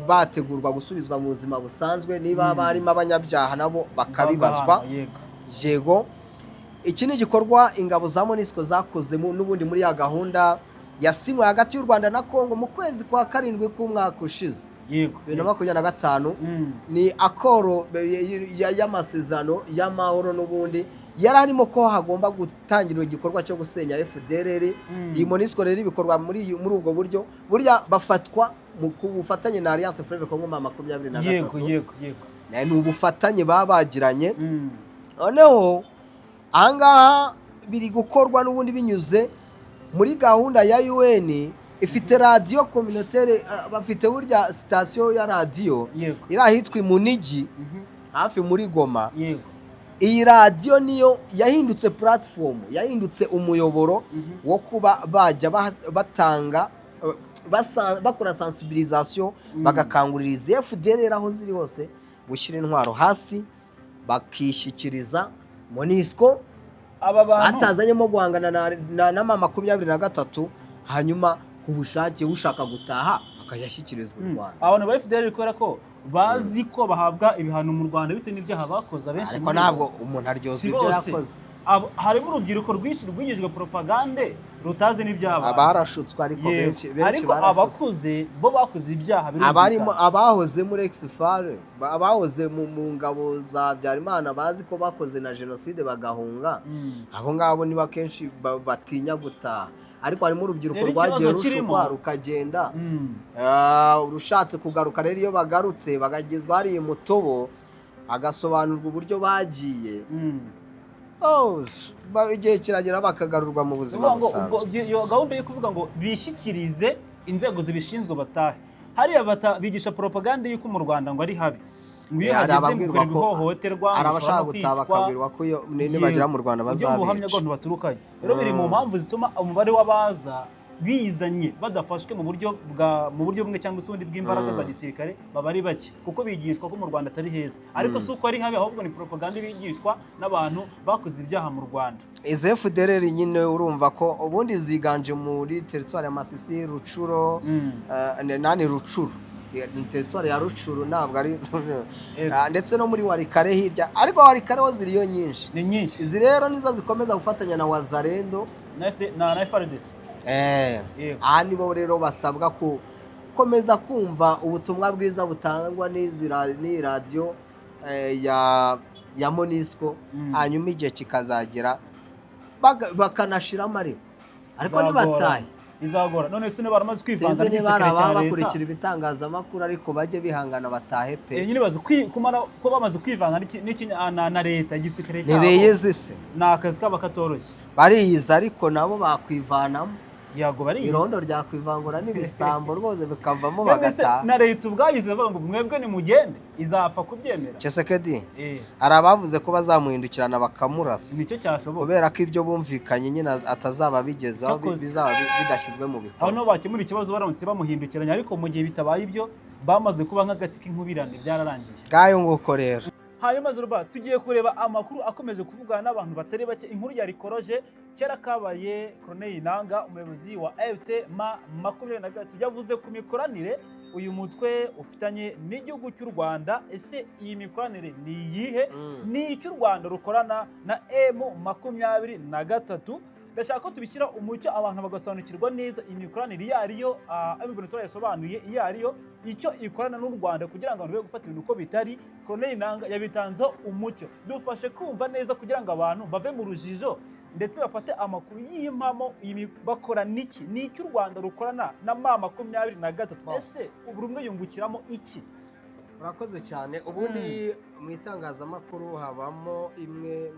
bategurwa gusubizwa mu buzima busanzwe. Niba barimo abanyabyaha nabo bakabibazwa. Yego. Iki ni igikorwa ingabo za MONUSCO zakoze n'ubundi muri ya gahunda yasinywe hagati y'u Rwanda na Kongo mu kwezi kwa 7 k'umwaka ushize. Yego. 2025 ni akoro y'amasezerano y'amahoro n'ubundi yari arimo ko hagomba gutangirwa igikorwa cyo gusenya FDLR. Iyi MONUSCO rero ibikorwa muri ubwo buryo burya bafatwa mu kubufatanye na Alliance Fleuve Congo 23. Yego. Ni ubufatanye babagiranye. Noneho ahangaha biri gukorwa n'ubundi binyuze muri gahunda ya UN ifite radiyo communautaire, bafite burya sitasiyo ya radiyo iri ahitwa Munigi hafi muri Goma. Iyi radiyo niyo yahindutse platform, yahindutse umuyoboro wo kuba bajya batanga bakora sensibilisation bagakangurira izi FDLR aho ziri hose gushyira intwaro hasi bakishyikiriza MONUSCO batazanyemo guhangana na mama 23, hanyuma ku bushake ushaka gutaha akayashyikirizwa u Rwanda. Abantu ba FDLR kubera ko bazi ko bahabwa ibihano mu Rwanda bitewe n'ibyaha bakoze, abenshi ariko ntabwo umuntu aryozwa ibyo yakoze. Harimo urubyiruko rwinshi rwigishijwe propagande rutazi n'ibyaha, barashutswe ariko benshi ariko abakuze bo bakoze ibyaha abarimo abahoze muri Exfare, abahoze mu ngabo za Habyarimana bazi ko bakoze na genocide bagahunga, abo ngabo niba kenshi batinya gutaha. Ariko harimo urubyiruko rwagiye rushukwa rukagenda, urushatse kugaruka rero iyo bagarutse bagagezwa hariya Mutobo agasobanurwa uburyo bagiye, igihe kiragera bakagarurwa mu buzima busanzwe. Iyo gahunda yo kuvuga ngo bishyikirize inzego zibishinzwe batahe, hariya bigisha propaganda y'uko mu Rwanda ngo ari habi, ngo iyo hageze ngo ibihohoterwa arabashaka gutaha bakabwirwa ko nibagera mu Rwanda bazabicwa. Ubuhamya bw'abantu baturukanye rero biri mu mpamvu zituma umubare w'abaza bizanye badafashwe mu buryo bumwe cyangwa se ubundi bw'imbaraga za gisirikare baba ari bake, kuko bigishwa ko mu Rwanda atari heza, ariko si uko ari habi, ahubwo ni propaganda bigishwa n'abantu bakoze ibyaha mu Rwanda. Izi FDLR nyine urumva ko ubundi ziganje muri teritwari ya Masisi, Rucuro, Rucuru, teritwari ya Rucuru ntabwo ari ndetse no muri Warikare hirya, ariko Warikare ho ziriyo nyinshi, ni nyinshi. Izi rero nizo zikomeza gufatanya na Wazalendo na FARDC. Aha nibo rero basabwa gukomeza kumva ubutumwa bwiza butangwa n'iyi radiyo ya MONUSCO, hanyuma igihe kikazagera bakanashiramo ariko nibatahe izagora. None se baramaze kwivanga n'igisirikare cya leta, bakurikira ibitangazamakuru ariko bajye bihangana batahe pe. Nyine bazi ko bamaze kwivanga na leta, igisirikare cyabo ntibeyeze se, ni akazi kaba katoroshye, bariyiza ariko nabo bakwivanamo. Yago bariyiza irondo ryakwivangura n'ibisambo rwose bikavamo bagataha. Na leta ubwayize bavuga ngo mwebwe ni mugende, izapfa kubyemera. Tshisekedi hari abavuze ko bazamuhindukirana bakamurasa, nicyo cyashoboka, kubera ko ibyo bumvikanye nyine atazaba bigezaho, bizaba bidashyizwe mu bikorwa. aho no bakemura ikibazo baramutse bamuhindukiranya, ariko mu gihe bitabaye ibyo bamaze kuba nk'agati k'inkubirane, byararangiye. Ngayo nguko rero. Hanyuma Zuruba, tugiye kureba amakuru akomeje kuvugana n'abantu batari bake. Inkuru ya Rikoroje kera kabaye Corneille Nangaa, umuyobozi wa AFC M23, yavuze ku mikoranire uyu mutwe ufitanye n'igihugu cy'u Rwanda. Ese iyi mikoranire ni iyihe? Ni icyo u Rwanda rukorana na M23? Ndashaka ko tubishyira umucyo abantu bagasobanukirwa neza imikoranire iyo ariyo, M23 yasobanuye iyo ariyo, icyo ikorana n'u Rwanda, kugira ngo abantu be gufata ibintu uko bitari. Corneille Nangaa yabitanzeho umucyo, dufashe kumva neza kugira ngo abantu bave mu rujijo ndetse bafate amakuru y'impamo bakora niki, ni icyo u Rwanda rukorana na M23. Ese buri umwe yungukiramo iki? Urakoze cyane. Ubundi mu itangazamakuru habamo imwe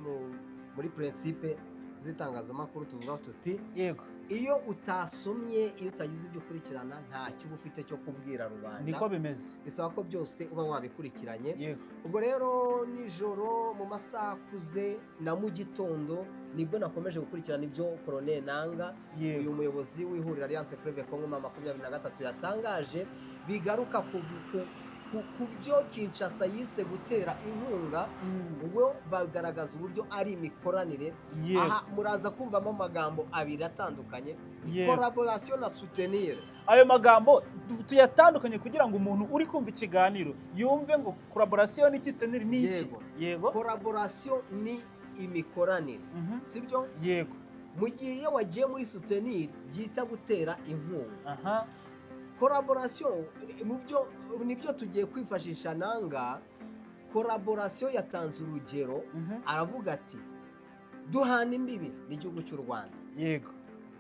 muri principe z'itangazamakuru tuvuga tuti yego, iyo utasomye, iyo utagize ibyo ukurikirana, nta cyo ufite cyo kubwira rubanda. Niko bimeze, bisaba ko byose uba wabikurikiranye. yego. Ubwo rero nijoro mu masaha akuze na mu gitondo nibwo nakomeje gukurikirana ibyo Corneille Nangaa, uyu muyobozi w'ihuriro Alliance Fleuve Congo M23 yatangaje, bigaruka ku byo Kinshasa yise gutera inkunga. Ubwo bagaragaza uburyo ari imikoranire. Aha muraza kumvamo amagambo abiri atandukanye, collaboration na soutenir. Ayo magambo tuyatandukanye kugira ngo umuntu uri kumva ikiganiro yumve ngo collaboration n'iki, soutenir ni iki. Yego, collaboration ni imikoranire, sibyo? Yego. Mu gihe iyo wagiye muri soutenir byita gutera inkunga. Collaboration nibyo tugiye kwifashisha. Nangaa collaboration yatanze urugero, aravuga ati duhana imbibi n'igihugu cy'u Rwanda. Yego.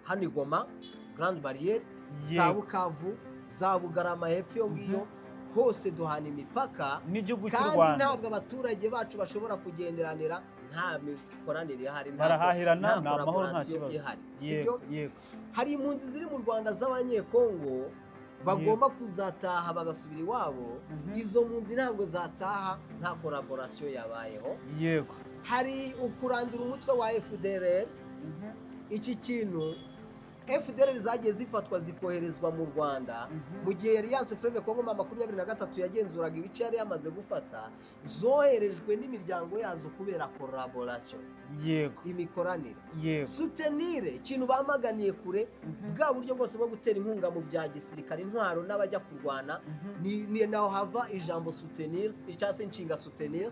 Hano i Goma, Grande Barriere, za Bukavu, za Bugarama hepfo yo ngiyo, hose duhana imipaka n'igihugu cy'u Rwanda, kandi Rwanda. ntabwo abaturage bacu bashobora kugenderanira nta mikoranire ihari, barahahirana, nta ni amahoro, nta collaboration kibazo. ihari, Yego, sibyo? yego. Hari impunzi ziri mu Rwanda z'abanyekongo bagomba kuzataha bagasubira iwabo, izo mpunzi ntabwo zataha nta collaboration yabayeho. Yego. Hari ukurandura umutwe wa FDLR. Iki kintu FDLR zagiye zifatwa zikoherezwa mu Rwanda mu gihe Alliance Fleuve Congo 23 yagenzuraga ibice yari yamaze gufata, zoherejwe n'imiryango yazo kubera collaboration. Yego. Imikoranire. Yego. Soutenir ikintu bamaganiye kure, bwa buryo bwose bwo gutera inkunga mu bya gisirikare, intwaro n'abajya kurwana, ni naho hava ijambo soutenir, icyase inshinga soutenir.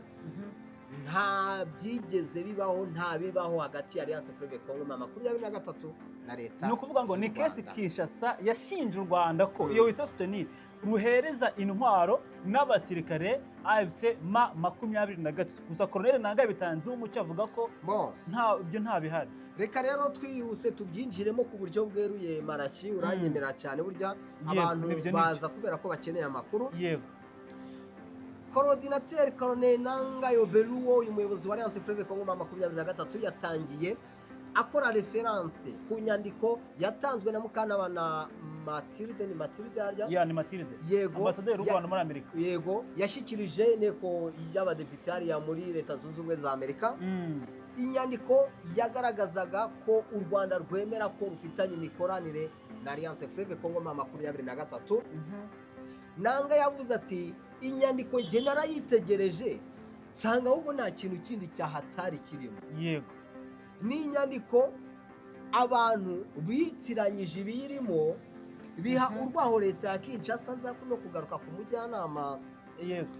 Nta byigeze bibaho, nta bibaho hagati ya Alliance Fleuve Congo 23 na leta. Ni ukuvuga ngo ni kesi Kinshasa yashinje u Rwanda ko iyo wise soutenir ruhereza intwaro n'abasirikare AFC M23. Gusa Colonel Nanga bitanze umucyo avuga ko ibyo nta bihari. Reka rero twihuse tubyinjiremo ku buryo bweruye. Marashi, uranyemera cyane burya abantu baza kubera ko bakeneye amakuru. Yego. Coordinateur Colonel Nanga Yobeluwo, uyu muyobozi wa Alliance Fleuve Congo 23 yatangiye akora reference ku nyandiko yatanzwe na Mukantabana Mathilde. Ni Mathilde harya? Ya, ni Mathilde. Yego. Ambasaderi w'u Rwanda muri Amerika. Yego, yashyikirije inteko y'abadepite hariya muri Leta Zunze Ubumwe za Amerika. Inyandiko yagaragazaga ko u Rwanda rwemera ko rufitanye imikoranire na Alliance Fleuve Congo 23. Nanga yavuze ati inyandiko jye narayitegereje nsanga ahubwo nta kintu kindi cyahatari kirimo. Yego. Ni inyandiko abantu bitiranyije ibirimo biha urwaho leta ya Kinshasa. Nza no kugaruka ku mujyanama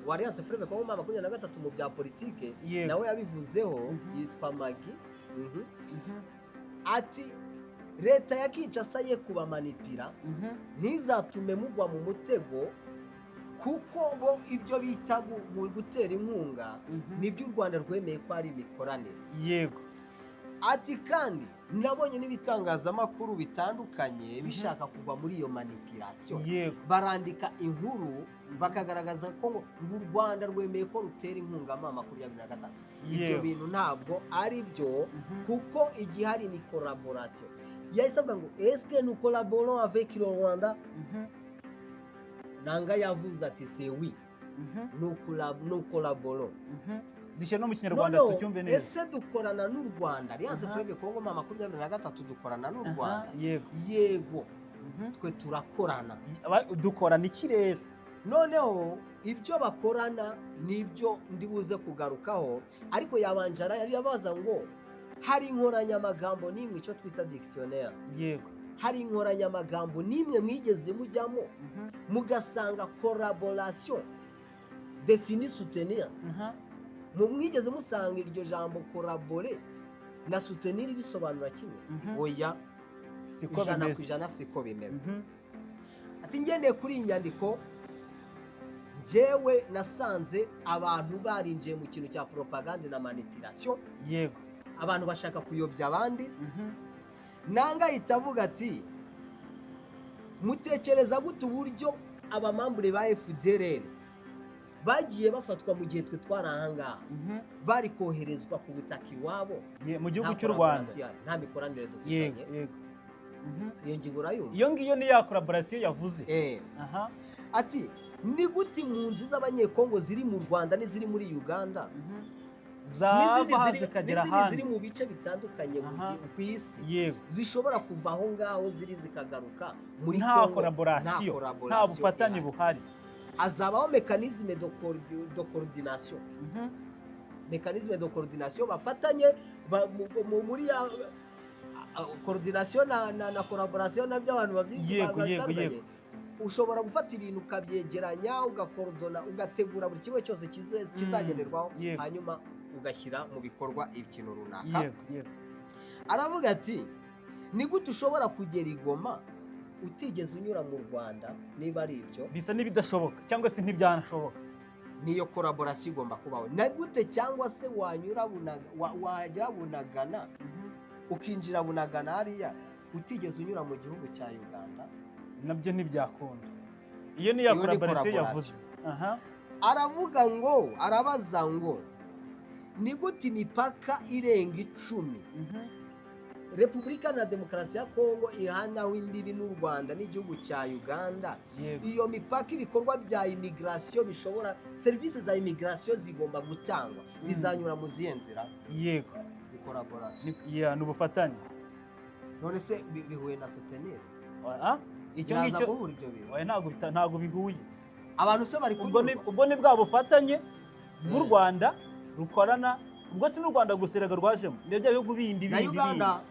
wa Alliance Fleuve Congo 23 mu bya politike, nawe yabivuzeho, yitwa Magi. Ati leta ya Kinshasa ye kubamanipira ntizatume mugwa mu mutego, kuko bo ibyo bita gutera inkunga nibyo u Rwanda rwemeye ko ari imikoranire. Yego. Ati kandi nabonye n'ibitangazamakuru bitandukanye bishaka kugwa muri iyo manipulation. Yego. Barandika inkuru bakagaragaza ko u Rwanda rwemeye ko rutera inkunga M23. Ibyo bintu ntabwo ari byo, kuko igihari ni collaboration. Yahise avuga ngo est-ce que nous collaborons avec le Rwanda? Nanga yavuze ati c'est oui. Nous collaborons. Dushyira no mu Kinyarwanda tucyumve neza. Ese dukorana n'u Rwanda? Alliance Fleuve Congo 23 dukorana n'u Rwanda. Yego. Yego. Twe turakorana. Dukorana iki rero? Noneho ibyo bakorana nibyo ndi buze kugarukaho, ariko yabanjara yari yabaza ngo hari inkoranyamagambo n'imwe icyo twita dictionnaire. Yego. Hari inkoranyamagambo n'imwe mwigeze mujyamo mugasanga collaboration définie soutenir. Mwigeze musanga iryo jambo collaborer na soutenir bisobanura kimwe? Oya, siko bimeze. Ijana siko bimeze. Ati ngendeye kuri inyandiko, njyewe nasanze abantu barinjiye mu kintu cya propagande na manipulation. Yego. Abantu bashaka kuyobya abandi. Nanga itavuga ati mutekereza gute uburyo abamambure ba FDLR bagiye bafatwa mu gihe twe twarahangaha, bari koherezwa ku butaka iwabo mu gihugu cy'u Rwanda, nta mikoranire dufitanye. Yego. Iyo ngingo urayumva? Iyo ngiyo ni ya collaboration yavuze. Ati ni gute impunzi z'abanyekongo ziri mu Rwanda n'iziri muri Uganda zava zikagera ahandi, ziri mu bice bitandukanye ku isi, zishobora kuva aho ngaho ziri zikagaruka muri Kongo? Nta collaboration, nta bufatanye buhari. Hazabaho mécanisme de coordination. Mécanisme de coordination bafatanye muri ya coordination na collaboration nabyo abantu babyitandukanye. Ushobora gufata ibintu ukabyegeranya, ugakordona, ugategura buri kimwe cyose kizagenderwaho, hanyuma ugashyira mu bikorwa ikintu runaka. Aravuga ati ni gute ushobora kugera i Goma utigeze unyura mu Rwanda? Niba ari ibyo bisa n'ibidashoboka cyangwa se ntibyanashoboka, niyo collaboration igomba kubaho. Na gute cyangwa se wanyura wajya Bunagana ukinjira Bunagana hariya utigeze unyura mu gihugu cya Uganda? Nabyo ntibyakunda. Iyo ni ya collaboration yavuze. Aravuga ngo, arabaza ngo ni gute imipaka irenga 10 Repubulika na Demokarasi ya Kongo ihanaho imbibi n'u Rwanda n'igihugu cya Uganda, iyo mipaka ibikorwa bya immigration bishobora, serivisi za immigration zigomba gutangwa, bizanyura mu zihe nzira? Yego, ni collaboration, n'ubufatanye. None se bihuye na soutenir? Icyo ngicyo ntabwo bihuye. Abantu se bari ubwo ni bwa bufatanye bw'u Rwanda rukorana, ubwo si n'u Rwanda guseraga rwajemo, ndebye bihugu bindi na Uganda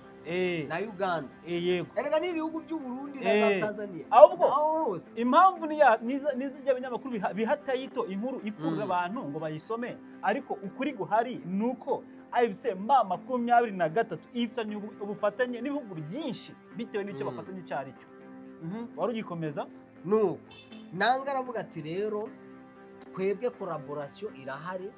yego, erega n'ibihugu by'u Burundi na Tanzania, ahubwo impamvu n'izijya binyamakuru bihatayito inkuru ikurura abantu ngo bayisome, ariko ukuri guhari nuko AFC M23 ifitanye ubufatanye n'ibihugu byinshi bitewe n'icyo bafatanye cyari cyo. Wari ugikomeza nuko nanga aravuga ati rero twebwe collaboration irahari,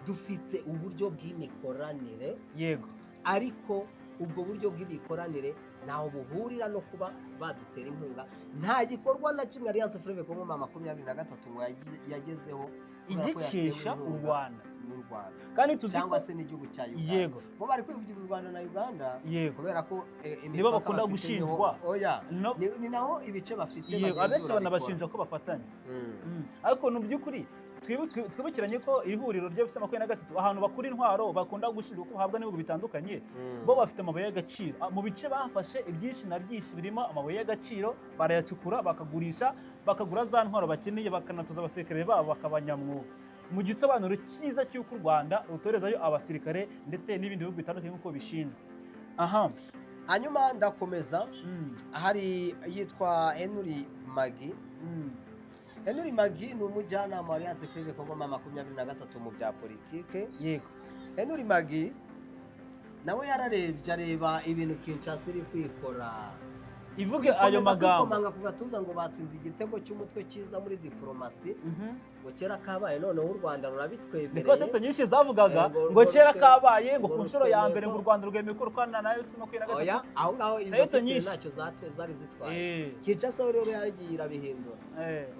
dufite uburyo bw'imikoranire, yego, ariko ubwo buryo bw'imikoranire ntaho buhurira no kuba badutera inkunga. Nta gikorwa na kimwe Alliance Fleuve Congo M23 ngo yagezeho igikesha u Rwanda kandi tuzi cyangwa se n'igihugu cya Uganda. Yego, bo bari kwivugira u Rwanda na Uganda kubera ko nibo bakunda gushinjwa, ni naho ibice bafite, abenshi banabashinja ko bafatanya. Ariko mu by'ukuri twibukiranye ko ihuriro ry'AFC M23 ahantu bakura intwaro bakunda gushinjwa ko bahabwa n'ibihugu bitandukanye, bo bafite amabuye y'agaciro mu bice bafashe, ibyinshi na byinshi birimo amabuye y'agaciro, barayacukura bakagurisha, bakagura za ntwaro bakeneye, bakanatoza abasirikare babo bakabanyamwuga. Mu gisobanuro cyiza cy'uko u Rwanda rutorezayo abasirikare ndetse n'ibindi bihugu bitandukanye nk'uko bishinjwa. Hanyuma ndakomeza, hari yitwa Henry Magi. Henry Magi ni umujyanama wa Alliance Fleuve Congo M23 mu bya politike. Yego, Henry Magi nawe yararebye areba ibintu Kinshasa iri kwikora, ivuge ayo magambo, komanga ku gatuza ngo batsinze igitego cy'umutwe cyiza muri diplomasi, ngo kera kabaye noneho u Rwanda rurabitwemereye. Niko tete nyinshi zavugaga ngo kera kabaye, ngo ku nshuro ya mbere ngo u Rwanda rwemeye ko rukwana na AFC M23. Aho ngaho izo tete ntacyo zari zitwaye. Kinshasa rero yaragiye irabihindura,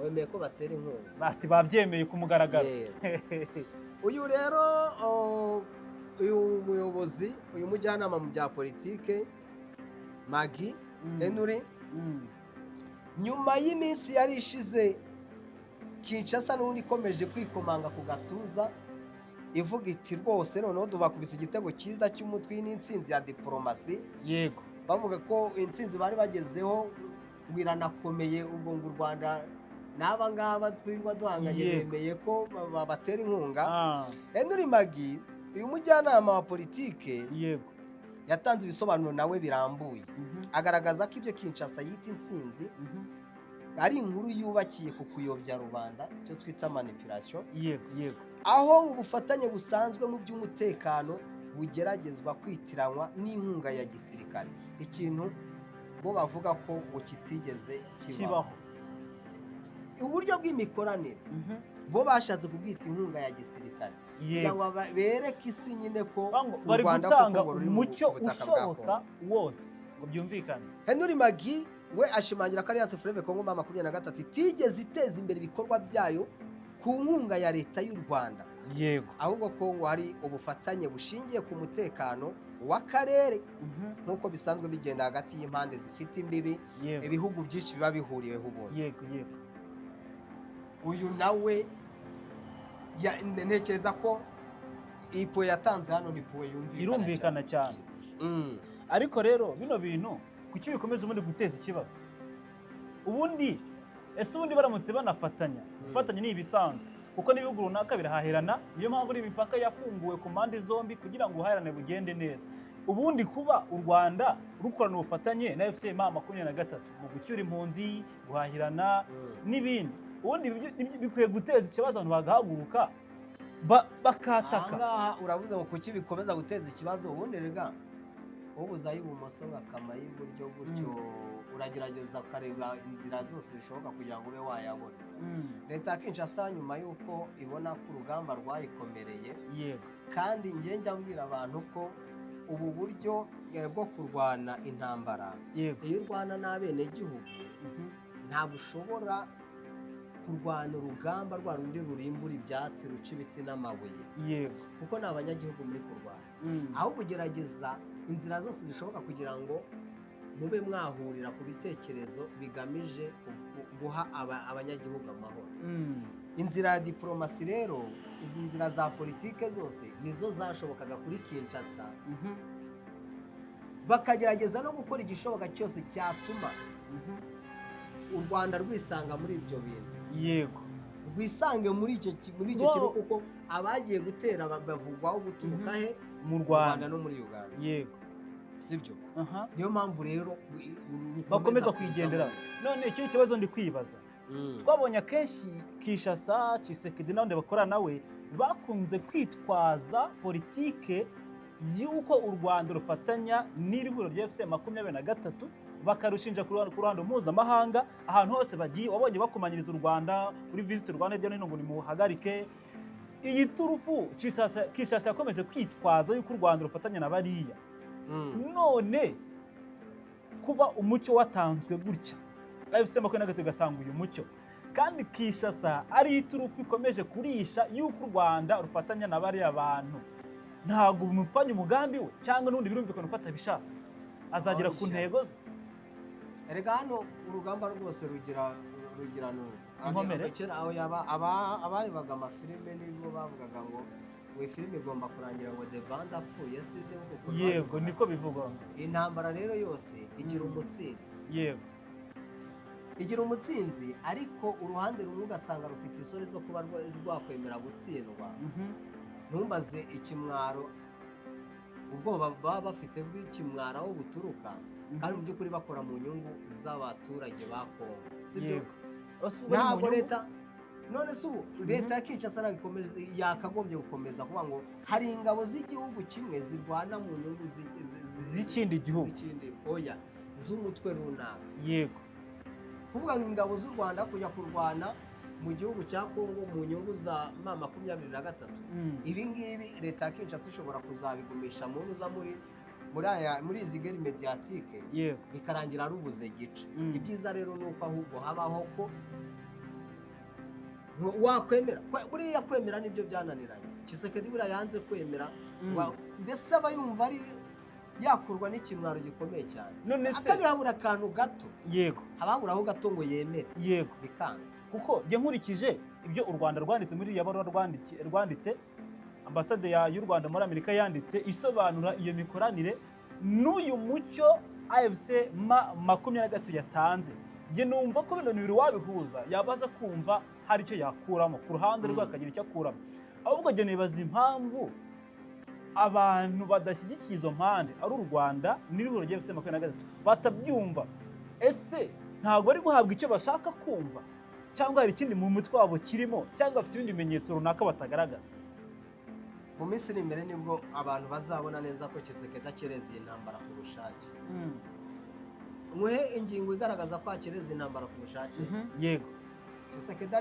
wemeye ko batera inkunga, bati babyemeye ku mugaragaro. Uyu rero uyu muyobozi, uyu mujyanama mu bya politike Magi Henry, nyuma y'iminsi yari ishize Kinshasa n'undi ikomeje kwikomanga ku gatuza ivuga iti rwose noneho dubakubise igitego cyiza cy'umutwe n'intsinzi ya diplomasi. Yego, bavuga ko intsinzi bari bagezeho wiranakomeye, ubwo ngo u Rwanda n'aba ngaba twirwa duhanganye bemeye ko babatera inkunga. Henry Magi, uyu mujyanama wa politike, yego, yatanze ibisobanuro nawe birambuye, agaragaza ko ibyo Kinshasa yita intsinzi ari inkuru yubakiye ku kuyobya rubanda, cyo twita manipulation. Yego, aho ubufatanye busanzwe mu by'umutekano bugeragezwa kwitiranwa n'inkunga ya gisirikare, ikintu bo bavuga ko ngo kitigeze kibaho. Uburyo bw'imikoranire bo bashatse kubwita inkunga ya gisirikare, cyangwa bereke isi nyine ko u Rwanda gutanga umucyo ushoboka wose ngo byumvikane. Henry Magi we ashimangira ko Alliance Fleuve Congo M23 itigeze iteza imbere ibikorwa byayo ku nkunga ya leta y'u Rwanda. Yego, ahubwo ko ngo hari ubufatanye bushingiye ku mutekano w'akarere, nk'uko bisanzwe bigenda hagati y'impande zifite imbibi, ibihugu byinshi biba bihuriweho ubundi. Yego, uyu nawe ntekereza ko ipo yatanze hano ni po irumvikana cyane. Ariko rero bino bintu kuki bikomeza ubundi guteza ikibazo? Ubundi baramutse banafatanya, gufatanya ni ibisanzwe kuko n'ibihugu runaka birahahirana, niyo mpamvu imipaka yafunguwe ku mpande zombi kugira ngo ubuhahirane bugende neza. Ubundi kuba u Rwanda rukorana ubufatanye na AFC M23 mu gucyura impunzi, guhahirana n'ibindi, ubundi bikwiye guteza ikibazo, abantu bagahaguruka bakataka. Aha uravuze ngo kuki bikomeza guteza ikibazo? Ubundi rega ubuza y'ubumoso ngakama y'uburyo gutyo, uragerageza ukareba inzira zose zishoboka kugira ngo ube wayabona. Leta ya Kinshasa nyuma y'uko ibona ko urugamba rwayikomereye, kandi njya mbwira abantu ko ubu buryo bwo kurwana intambara iyo urwana n'abenegihugu ntabwo ushobora kurwana urugamba rwa rundi rurimbura ibyatsi ruca ibiti n'amabuye, yego, kuko ni abanyagihugu muri kurwana, aho kugerageza inzira zose zishoboka kugira ngo mube mwahurira ku bitekerezo bigamije guha abanyagihugu amahoro. Inzira ya diporomasi rero, izi nzira za politike zose nizo zashobokaga kuri Kinshasa, bakagerageza no gukora igishoboka cyose cyatuma u Rwanda rwisanga muri ibyo bintu, yego, rwisange muri icyo kintu, kuko abagiye gutera bavugwaho guturuka he? mu Rwanda no muri Uganda, yego, sibyo? Niyo mpamvu rero bakomeza kwigendera. None iki kibazo ndi kwibaza, twabonye akenshi Kinshasa, Tshisekedi n'abandi bakorana nawe bakunze kwitwaza politike y'uko u Rwanda rufatanya n'iri huriro rya FC23, bakarushinja ku ruhando mpuzamahanga. Ahantu hose bagiye wabonye bakomanyiriza u Rwanda kuri Visit Rwanda, ibyo n'intungu ni muhagarike iyi turufu. Kinshasa yakomeje kwitwaza y'uko u Rwanda rufatanya na bariya. None kuba umucyo watanzwe gutya, FC23 gatanga uyu mucyo, kandi Kinshasa ari iturufu ikomeje kurisha y'uko u Rwanda rufatanya na bariya bantu, ntabwo bumupfanya umugambi we, cyangwa n'undi birumvikana ko atabishaka azagera ku ntego ze. Erega hano urugamba rwose rugira nuza. Inkomere aho abarebaga amafilime nibo bavugaga ngo we filime igomba kurangira ngo The Band apfuye, si byo? Yego, niko bivugwa. Intambara rero yose igira umutsinzi, yego, igira umutsinzi, ariko uruhande rumwe ugasanga rufite isoni zo kuba rwakwemera gutsindwa. Ntumbaze ikimwaro, ubwoba baba bafite bw'ikimwaro aho buturuka, kandi mu by'ukuri bakora mu nyungu z'abaturage ba Kongo, sibyo? Ntabwo leta, none se ubu leta ya Kinshasa yakagombye gukomeza kuvuga ngo hari ingabo z'igihugu kimwe zirwana mu nyungu z'ikindi gihugu, oya, z'umutwe runaka, yego, kuvuga ngo ingabo z'u Rwanda kujya kurwana mu gihugu cya Kongo mu nyungu za M23. Ibi ngibi leta ya Kinshasa ishobora kuzabigumisha mu ntuza muri izi geri mediatike, bikarangira rubuze gice. Ibyiza rero ni uko ahubwo habaho ko wakwemera, buriya kwemera nibyo byananiranye. Tshisekedi buriya yanze kwemera, mbese aba yumva ari yakurwa n'ikimwaro gikomeye cyane, akandi habura akantu gato, yego, hababuraho gato ngo yemere, yego, bikanga. Kuko njye nkurikije ibyo u Rwanda rwanditse muri iriya baruwa rwanditse, ambasade y'u Rwanda muri Amerika yanditse isobanura iyo mikoranire n'uyu mucyo AFC23 yatanze, njye numva ko bino bibiri wabihuza yabaza kumva hari icyo yakuramo, ku ruhande rwe akagira icyo akuramo. Ahubwo njye nibaza impamvu abantu badashyigikiye izo mpande ari u Rwanda n'ihuriro rya FC23 batabyumva. Ese ntabwo bari guhabwa icyo bashaka kumva, cyangwa hari ikindi mu mutwe wabo kirimo, cyangwa bafite ibindi bimenyetso runaka batagaragaza? Mu minsi iri imbere nibwo abantu bazabona neza ko Tshisekedi akereza iyi ntambara ku bushake. Muhe ingingo igaragaza ko akereza intambara ku bushake. Yego, Tshisekedi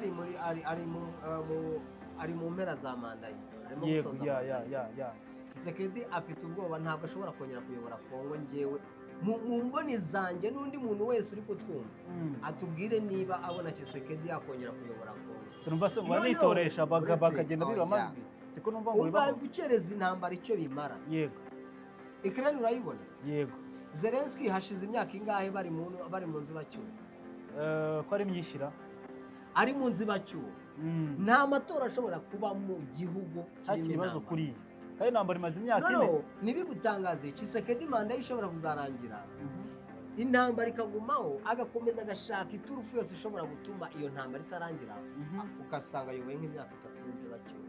ari mu mpera za manda ye, arimo gusoza manda. Tshisekedi afite ubwoba, ntabwo ashobora kongera kuyobora Kongo. Njyewe mu mboni zanjye n'undi muntu wese uri kutwumva atubwire niba abona Tshisekedi yakongera kuyobora Kongo. Sinumva se ngo banitoresha bakagenda biba amajwi, siko numva ngo bibaho. Gukereza intambara icyo bimara. Yego, Ukraine urayibona? yego. Zelensky hashize imyaka ingahe bari mu nzibacyuho? Ko ari myishira, ari mu nzibacyuho. Nta matora ashobora kuba mu gihugu kirimo ibibazo kuri iyi, kandi intambara imaze imyaka ine. Ntibigutangaze, Tshisekedi manda ye ishobora kuzarangira, intambara ikagumaho, agakomeza agashaka iturufu yose ishobora gutuma iyo ntambara itarangira, ugasanga ayoboye nk'imyaka 3 y'inzibacyuho.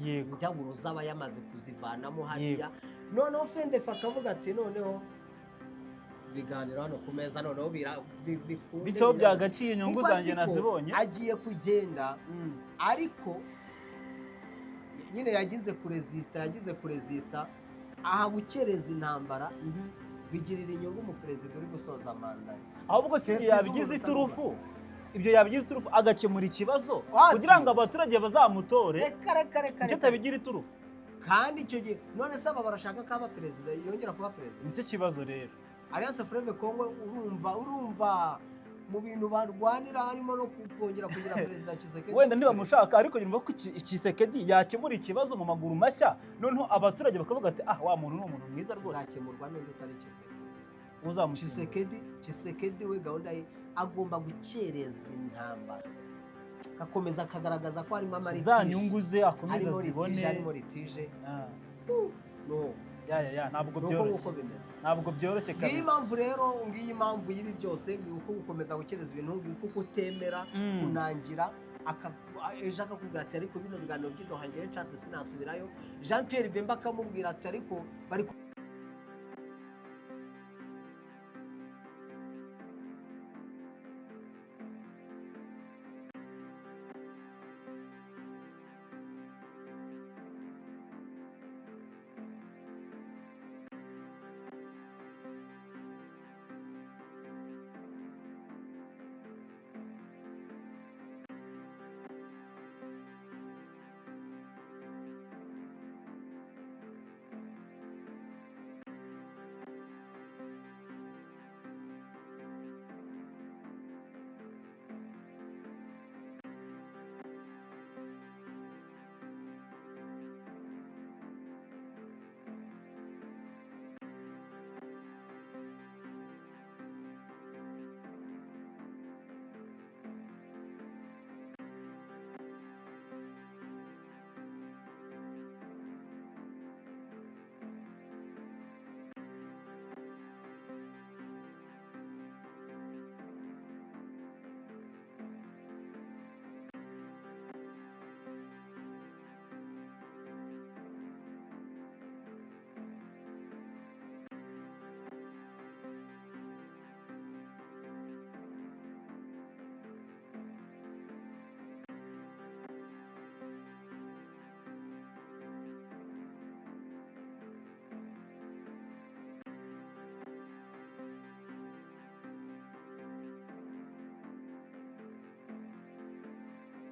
Yego, injyaburo zaba yamaze kuzivanamo hariya, noneho Fendefa akavuga ati noneho ibiganiro hano ku meza, noneho bityo byagaciye, inyungu zanjye nazibonye. Agiye kugenda, ariko nyine yagize kurezista, aha gukereza intambara bigirira inyungu umuperezida uri gusoza manda. Ahubwo si yabigize iturufu, ibyo yabigize iturufu agakemura ikibazo kugira ngo abaturage bazamutore, icyo tabigira iturufu. Kandi icyo gihe none se aba barashaka ko aba perezida yongera kuba perezida, nicyo kibazo rero. Alliance Fleuve Congo urumva mu bintu barwanira harimo no kongera kugira perezida Tshisekedi. Wenda niba mushaka ariko nyuma ko Tshisekedi yakemura ikibazo mu maguru mashya noneho abaturage bakavuga ati wa muntu ni umuntu mwiza rwose. Zakemurwa n'undi utari Tshisekedi. Uzamushyisekedi Tshisekedi we gahunda ye agomba gukereza intambara, akomeza akagaragaza ko harimo amaritije, za nyungu ze akomeza zibone, harimo litije. No ntabwo byoroshye kabisa. Ngiyi impamvu y'ibi byose uko gukomeza gukereza ibintu uko kutemera kunangira ejo akakubwira ati ariko bino biganiro by'Doha njyewe nshatse sinasubirayo. Jean Pierre Bemba akamubwira ati ariko bari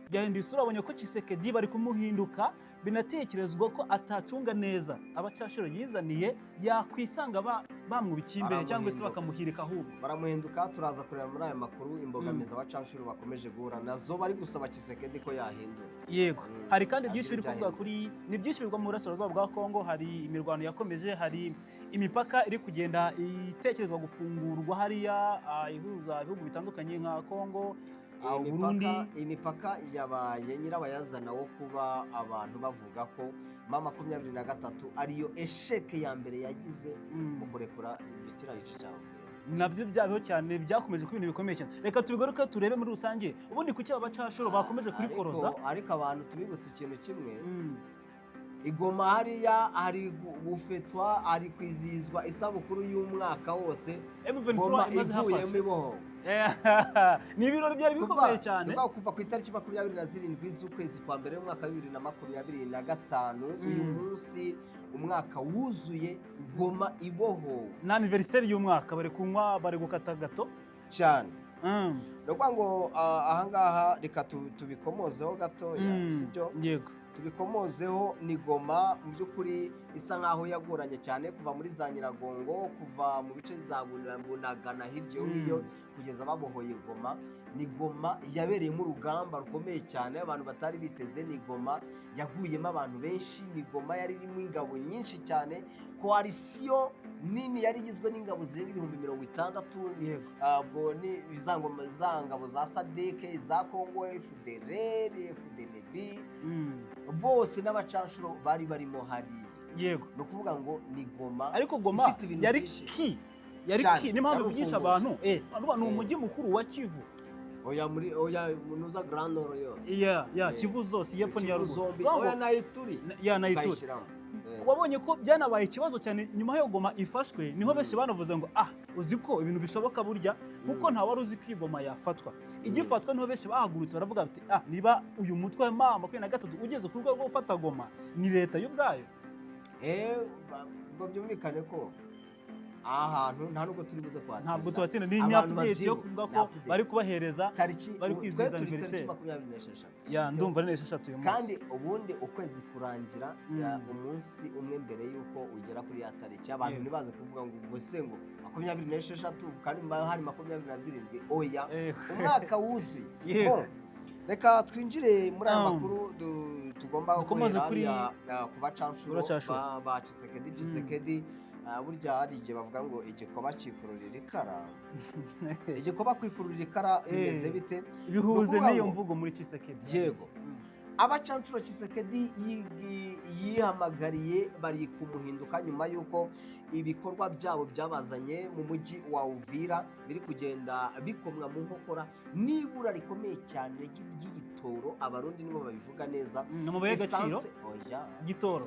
byahinduye isura. Abonye ko Tshisekedi bari kumuhinduka, binatekerezwa ko atacunga neza abacashuro yizaniye, yakwisanga bamwubikiye imbere cyangwa se bakamuhirika ahubwo. Baramuhinduka. Turaza kureba muri aya makuru imbogamizi abacashuro bakomeje guhura nazo, bari gusaba Tshisekedi ko yahindura. Yego, hari kandi byinshi biri kuvuga kuri ni byinshi birwa mu burasirazuba bwa Kongo. Hari imirwano yakomeje, hari imipaka iri kugenda itekerezwa gufungurwa hariya ihuza ibihugu bitandukanye nka Kongo, Burundi. Imipaka yabaye nyirabayazana wo kuba abantu bavuga ko M23 ariyo esheke ya mbere yagize mu kurekura ibikira gice cyawe. Nabyo byabeho cyane, byakomeje ku bintu bikomeye cyane. Reka tubigaruke turebe muri rusange ubundi kuki abacashuro bakomeje kurikoroza. Ariko abantu tubibutse ikintu kimwe, Igoma hariya hari gufetwa, ari kwizihizwa isabukuru y'umwaka wose Goma ivuye mu iboho. Ni ibirori byari bikomeye cyane kuva ku itariki 27 z'ukwezi kwa mbere y'umwaka 2025. Uyu munsi umwaka wuzuye Goma iboho, na anniversaire y'umwaka bari kunywa, bari gukata gato cyane. Ndakwa ngo ahangaha reka tubikomozeho gato sibyo. Yego, tubikomozeho. Ni Goma mu by'ukuri isa nkaho yagoranye cyane kuva muri za Nyiragongo, kuva mu bice za Bunagana hirya ngiyo kugeza babohoye Goma. Ni Goma yabereyemo urugamba rukomeye cyane abantu batari biteze. Ni Goma yaguyemo abantu benshi. Ni Goma yari irimo ingabo nyinshi cyane, koalisiyo nini yari igizwe n'ingabo zirenga 60,000. Ubwo ni za ngabo za SADC, za Congo, FDLR, FDNB, bose n'abacashuro bari barimo hariya. Yego, no kuvuga ngo ni Goma. Ariko Goma yari ki n'impamvu bigisha abantu ni umujyi mukuru wa Kivu. Oya munuza Grand Nord yose. Kivu zose yepfo ni ya ruguru. Oya na Ituri. Wabonye ko byanabaye ikibazo cyane nyuma yo Goma ifashwe, niho benshi banavuze ngo uzi ko ibintu bishoboka burya, kuko nta wari uzi ko Goma yafatwa. Igifatwa niho benshi bahagurutse baravuga bati niba uyu mutwe wa M23 ugeze ku rwego rwo gufata Goma, ni leta y'ubwayo. Ubwo byumvikane ko ahantu nta nubwo turi buze kwatinda, ntabwo tubatinda, ni update yo kuvuga ko bari kubahereza bari kwizihiza anniversaire 26 ya ndumva ari 6 uyu munsi, kandi ubundi ukwezi kurangira umunsi umwe mbere yuko ugera kuri ya tariki. Abantu ntibaze kuvuga ngo ubwo se ngo 26 kandi hari 27, oya umwaka wuzuye. Reka twinjire muri aya makuru tugomba guhera ku bacanshuro ba Tshisekedi. Burya hari igihe bavuga ngo igikoba cyikururira ikara. Igikoba kwikururira ikara bimeze bite? Bihuze n'iyo mvugo muri Tshisekedi. Yego, abacanshuro Tshisekedi yihamagariye bari kumuhinduka nyuma y'uko ibikorwa byabo byabazanye mu mujyi wa Uvira biri kugenda bikomwa mu nkokora n'ibura rikomeye cyane ry'igitoro. Abarundi nibo babivuga neza. Mu bagaciro gitoro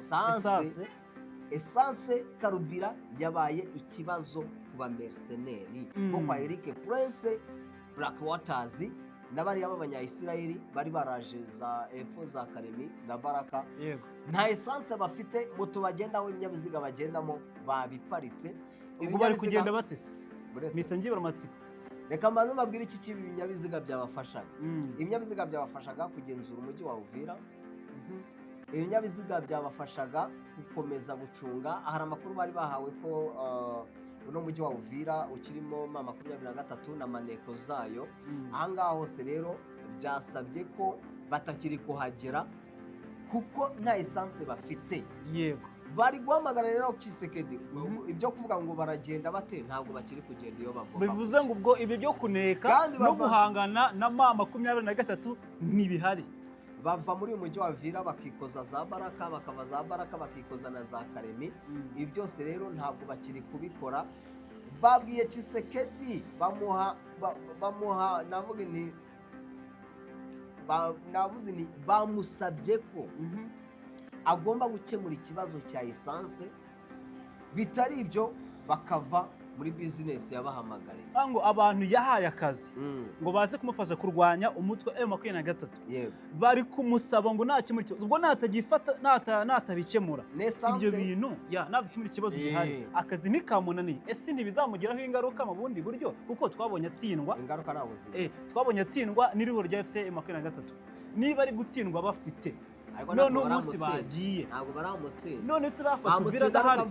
essence karubira yabaye ikibazo ku ba mercenaires bo kwa Eric Prince Blackwaters n'abari b'abanyayisirayeli bari baraje za epfo za Karemi na Baraka. Yego, nta essence bafite, moto bagendaho ibinyabiziga bagendamo babiparitse. ubwo bari kugenda batese mise ngiye baramatsiko. Reka mbanze mbabwire iki kibi ibinyabiziga byabafashaga. Ibinyabiziga byabafashaga kugenzura umujyi wa Uvira. Ibinyabiziga byabafashaga gukomeza gucunga. Hari amakuru bari bahawe ko uno mujyi wa Uvira ukirimo M23 na maneko zayo. Ahangaha hose rero byasabye ko batakiri kuhagera kuko nta essence bafite. Yego, bari guhamagara rero Tshisekedi. Ibyo kuvuga ngo baragenda bate, ntabwo bakiri kugenda iyo bagomba. bivuze ngo ubwo ibyo byo kuneka no guhangana na M23 ntibihari. Bava muri uyu mujyi wa Uvira bakikoza za Baraka, bakava za Baraka bakikoza na za Karemi. Ibi byose rero ntabwo bakiri kubikora. Babwiye Tshisekedi bamuha navuga ni bamusabye ko agomba gukemura ikibazo cya essence, bitari ibyo bakava muri business yabahamagariye. Ngo abantu yahaye akazi ngo baze kumufasha kurwanya umutwe M23. Yego, bari kumusaba ngo nakemura ikibazo, ubwo natagifata natabikemura ibyo bintu nabikemura ikibazo gihari, akazi nikamunaniye. Ese ntibizamugiraho ingaruka mu bundi buryo? Kuko twabonye atsindwa, ingaruka nta buzima. Twabonye atsindwa n'irihoro rya M23. Niba ari gutsindwa bafite none umunsi bagiye ntabwo baramutsinda, none se bafashe Uvira adahari,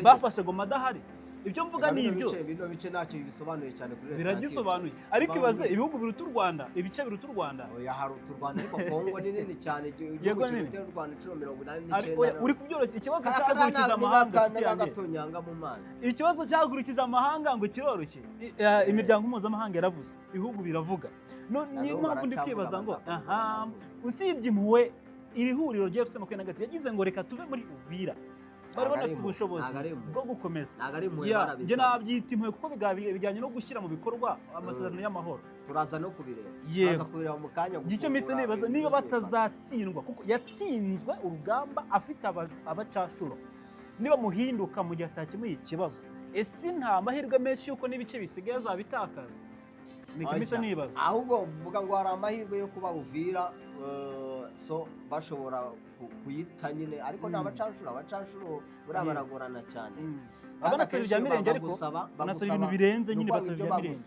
bafashe Goma adahari. Ibyo mvuga ni ibyo bino bice ntacyo bisobanuye cyane kuri leta. Biragisobanuye, ariko ibaze ibihugu biruta u Rwanda, ibice biruta u Rwanda. Oya, haruta u Rwanda ariko Kongo ni nini cyane. Igihugu cy'u Rwanda 189. Uri kubyoroshya ikibazo cyagurikije amahanga mu mazi. Ikibazo cyagurikije amahanga ngo kiroroshye. Imiryango mpuzamahanga yaravuze, ibihugu biravuga. Niyo mpamvu ndi kwibaza ngo usibye impuhwe iri huriro rya M23 yagize ngo reka tuve muri Uvira. Bari banafite ubushobozi bwo gukomeza. Njye nabyita impuhwe kuko bijyanye no gushyira mu bikorwa amasezerano y'amahoro. Turaza no kubireba. Turaza kubireba mu kanya. Icyo mise nibaza niba batazatsindwa kuko yatsinzwe urugamba afite abacashuro. Niba muhinduka mu gihe atakemuye ikibazo, ese nta mahirwe menshi yuko n'ibice bisigaye azabitakaza? Niko mise nibaza. Ahubwo uvuga ngo hari amahirwe yo kuba Uvira so bashobora kuyita nyine, ariko ni abacanshuro buriya baragorana cyane. Abanasaba ibya mirenge, ariko banasaba ibintu birenze nyine, basaba ibya mirenge.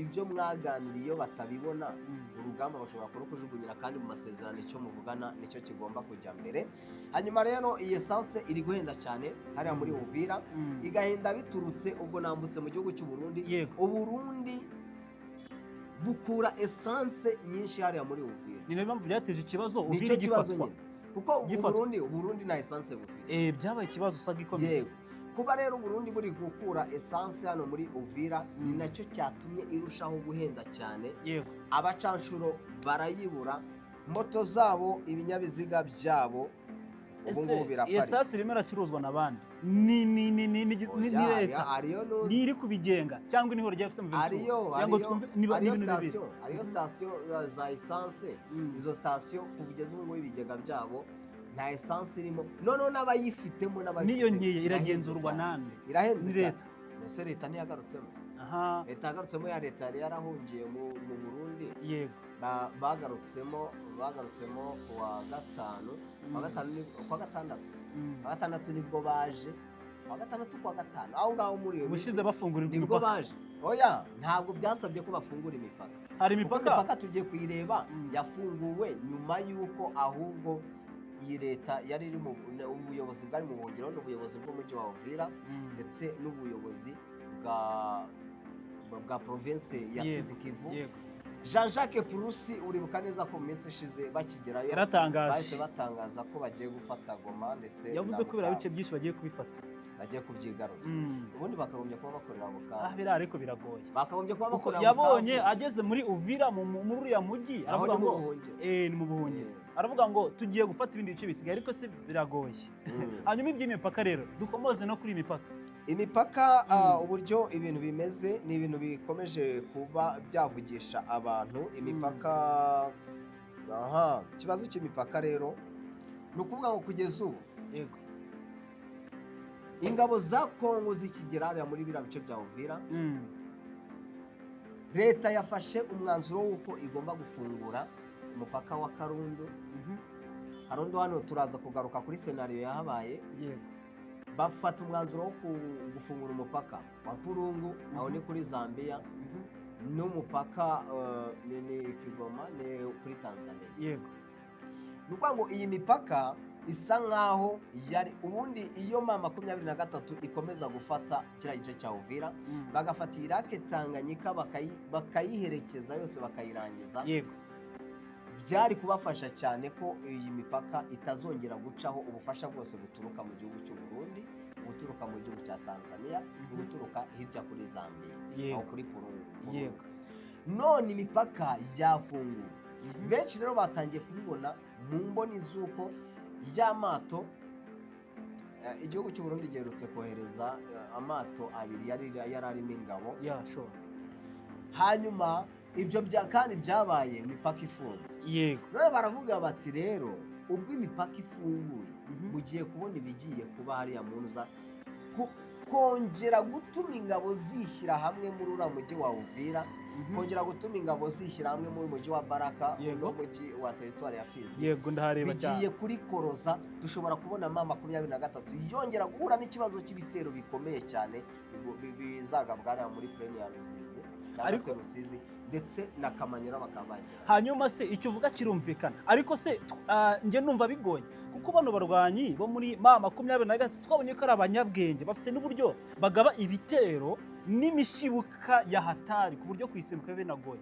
Ibyo mwaganiriye iyo batabibona urugamba bashobora kurukujugunyira, kandi mu masezerano icyo muvugana nicyo kigomba kujya mbere. Hanyuma rero iyi essence iri guhenda cyane hariya muri Uvira, igahenda biturutse ubwo nambutse mu gihugu cy'u Burundi. Uburundi bukura essence nyinshi hariya muri Uvira. Ni nayo mpamvu byateje ikibazo Uvira gifatwa, kuko Uburundi nta essence bufite. Byabaye ikibazo usaga ikomeye. Yego, kuba rero Burundi buri gukura essence hano muri Uvira ni nacyo cyatumye irushaho guhenda cyane. Yego, abacanshuro barayibura, moto zabo, ibinyabiziga byabo ubu ngubu biraparitse. Essence irimo iracuruzwa n'abandi, ni leta iri kubigenga cyangwa inihoro rya FM22? Ariyo station za essence. Izo station kugeza ubu ngubu ibigega byabo nta essence irimo. None n'abayifitemo niyo nkeye iragenzurwa nande? Irahenze leta. Mbese leta ntiyagarutsemo. Leta yagarutsemo, ya leta yari yarahungiye mu Burundi. Yego, bagarutsemo kuwa gatanu, kuwa gatandatu nibwo baje kuwa gatandatu kuwa gatanu aho ngaho muri iyo ubushize bafungurirwa nibwo imipaka baje. Oya, ntabwo byasabye ko bafungura imipaka. hari Kuko imipaka imipaka tugiye kuyireba yafunguwe nyuma y'uko ahubwo iyi leta yari iri mu ubuyobozi bwari mu buhungiro n'ubuyobozi bw'umujyi wa Uvira ndetse n'ubuyobozi bwa province ya Sud Kivu. Jean-Jacques Purusi uribuka neza ko mu minsi ishize bakigerayo yaratangaje bahise batangaza ko bagiye gufata Goma ndetse yavuze ko biriya bice byinshi bagiye kubifata bagiye kubyigaruza. Ubundi bakagombye kuba bakorera Bukavu. biriya ariko biragoye Bakagombye kuba kuko bakorera yabonye ageze muri Uvira muri uriya mujyi aravuga ngo ni mu buhungiro aravuga ngo tugiye gufata ibindi bice bisigaye ariko se biragoye. Hanyuma iby'imipaka rero dukomoze no kuri imipaka. Imipaka uburyo ibintu bimeze ni ibintu bikomeje kuba byavugisha abantu. Imipaka ikibazo cy'imipaka rero ni ukuvuga ngo kugeza ubu yego ingabo za Kongo zikigera hariya muri biriya bice bya Uvira leta yafashe umwanzuro w'uko igomba gufungura umupaka wa Karundu. Karundu hano turaza kugaruka kuri senariyo yahabaye. Bafata umwanzuro wo gufungura umupaka wa Purungu aho ni kuri Zambia n'umupaka ni Kigoma ni kuri Tanzania. Yego ni ukuvuga ngo iyi mipaka isa nkaho yari ubundi iyo M23 ikomeza gufata kiriya gice cya Uvira bagafata Iraq Tanganyika bakayiherekeza yose bakayirangiza. Yego byari kubafasha cyane ko iyi mipaka itazongera gucaho ubufasha bwose buturuka mu gihugu cy'u Burundi, buturuka mu gihugu cya Tanzania, buturuka hirya kuri Zambia aho kuri Purungu. None imipaka yafunguwe. Benshi rero batangiye kubibona mu mboni z'uko y'amato igihugu cy'u Burundi giherutse kohereza amato abiri yari arimo ingabo. Hanyuma ibyo kandi byabaye imipaka ifunze. Yego rero baravuga bati rero ubwo imipaka ifunguye mugiye kubona ibigiye kuba hariya muza kongera gutuma ingabo zishyira hamwe muri uriya mujyi wa Uvira, kongera gutuma ingabo zishyira hamwe muri mujyi wa Baraka n'umujyi wa teritwari ya Fizi. Yego ndahareba cyane bigiye kuri koroza dushobora kubona M23 yongera guhura n'ikibazo cy'ibitero bikomeye cyane bizagabwa muri Premier Ruzizi cyangwa se Rusizi ndetse na Kamanyura bakabagira. Hanyuma se icyo uvuga kirumvikana ariko se nge numva bigoye kuko bano barwanyi bo muri M23 twabonye ko ari abanyabwenge bafite n'uburyo bagaba ibitero n'imishibuka ya hatari ku buryo kwisimbuka binagoye.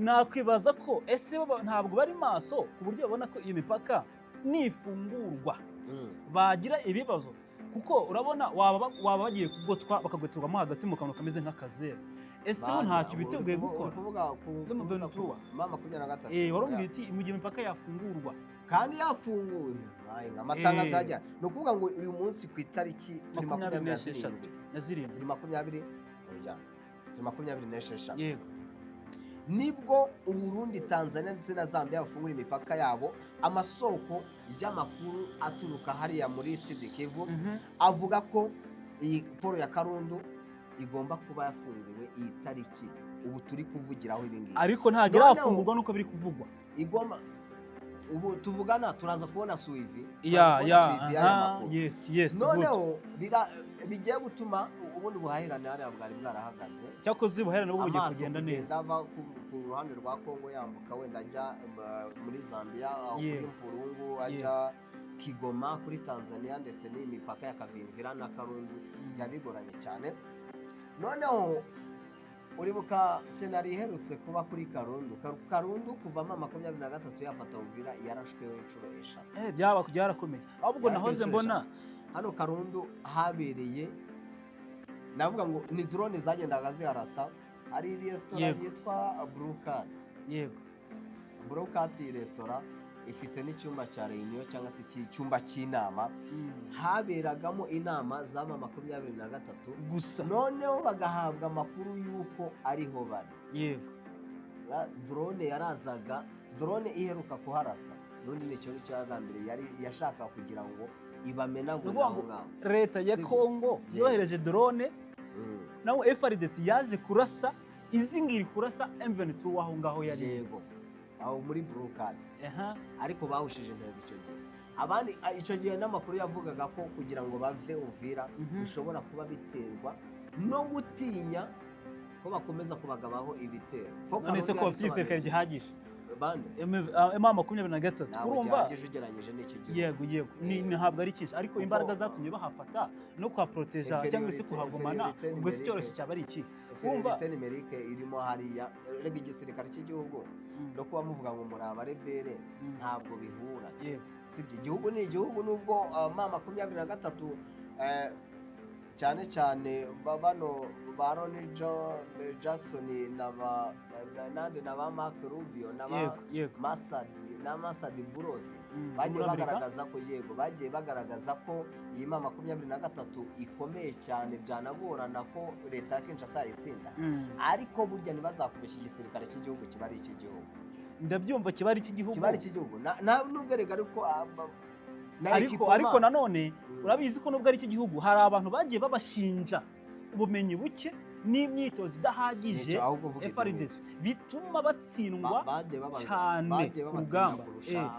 Nakwibaza ko ese ntabwo bari maso ku buryo babona ko iyo mipaka nifungurwa bagira ibibazo kuko urabona waba bagiye kugotwa bakagweturwamo hagati mu kantu kameze nk'akazero. Ese bo ntacyo biteguye gukora warumvira iti mu gihe imipaka yafungurwa kandi yafunguwe amatangazo ajya ni ukuvuga ngo uyu munsi ku itariki 26 yego nibwo Uburundi, Tanzania ndetse na Zambia bafungura imipaka yabo. Amasoko y'amakuru aturuka hariya muri Sud Kivu avuga ko iyi poro ya Karundu igomba kuba yafunguwe iyi tariki ubu turi kuvugiraho ibingibi, ariko ntabwo irafungurwa nuko biri kuvugwa. Igomba ubu tuvugana turaza kubona suivi yes noneho bigiye gutuma ubundi buhahirane hariya bwari bwarahagaze. Cyakoze ubuhahirane bwo bugiye kugenda neza ava ku ruhande rwa Kongo yambuka wenda ajya muri Zambia kuri Mpurungu ajya Kigoma kuri Tanzania ndetse n'imipaka ya Kavimvira na Karundu byari bigoranye cyane. Noneho uribuka senari iherutse kuba kuri Karundu kuvamo M23 yafata Uvira yarashweho inshuro 5. byarakomeye ahubwo nahoze mbona hano Karundu habereye navuga ngo ni drone zagendaga ziharasa. Hari restaurant yitwa Brukat. Yego Brukat restaurant ifite n'icyumba cya reunion cyangwa se icyumba cy'inama haberagamo inama za M23 gusa. Noneho bagahabwa amakuru y'uko ariho bari. Yego drone yarazaga, drone iheruka kuharasa n'undi nicyo cyagambire yari yashaka kugira ngo ibamenagure aho ngaho. Leta ya Kongo yohereje drone naho FARDC yaje kurasa izingiri kurasa M23 waho ngaho yari. Yego aho muri Brukat ariko bawushije intego icyo gihe. abandi icyo gihe n'amakuru yavugaga ko kugira ngo bave Uvira bishobora kuba biterwa no gutinya ko bakomeza kubagabaho ibitero. none se ko bafite igisirikare gihagije bande M23 ntabwo urumva gihagije ugereranyije n'iki gihugu. yego ntabwo ari cyinshi ariko imbaraga zatumye bahafata no kuhaproteja cyangwa se kuhagumana ubwo si cyoroshye cyaba ari iki urumva inferiorité numérique irimo hariya rega igisirikare cy'igihugu no kuba muvuga ngo muri abarebere ntabwo bihura. yego sibyo igihugu ni igihugu nubwo M23 cyane cyane bano ba Ronnie Jackson na ba Mark Rubio na ba Masadi Burosi bagiye bagaragaza ko bagiye bagaragaza ko iyi M23 ikomeye cyane byanagorana ko leta ya Kinshasa itsinda. ariko burya ntibazakubeshya igisirikare cy'igihugu kiba ari icy'igihugu. ndabyumva kiba ari icy'igihugu nubwo rega ariko nanone urabizi ko nubwo ari icy'igihugu hari abantu bagiye babashinja ubumenyi buke n'imyitozo idahagije FARDC bituma batsindwa cyane ku rugamba.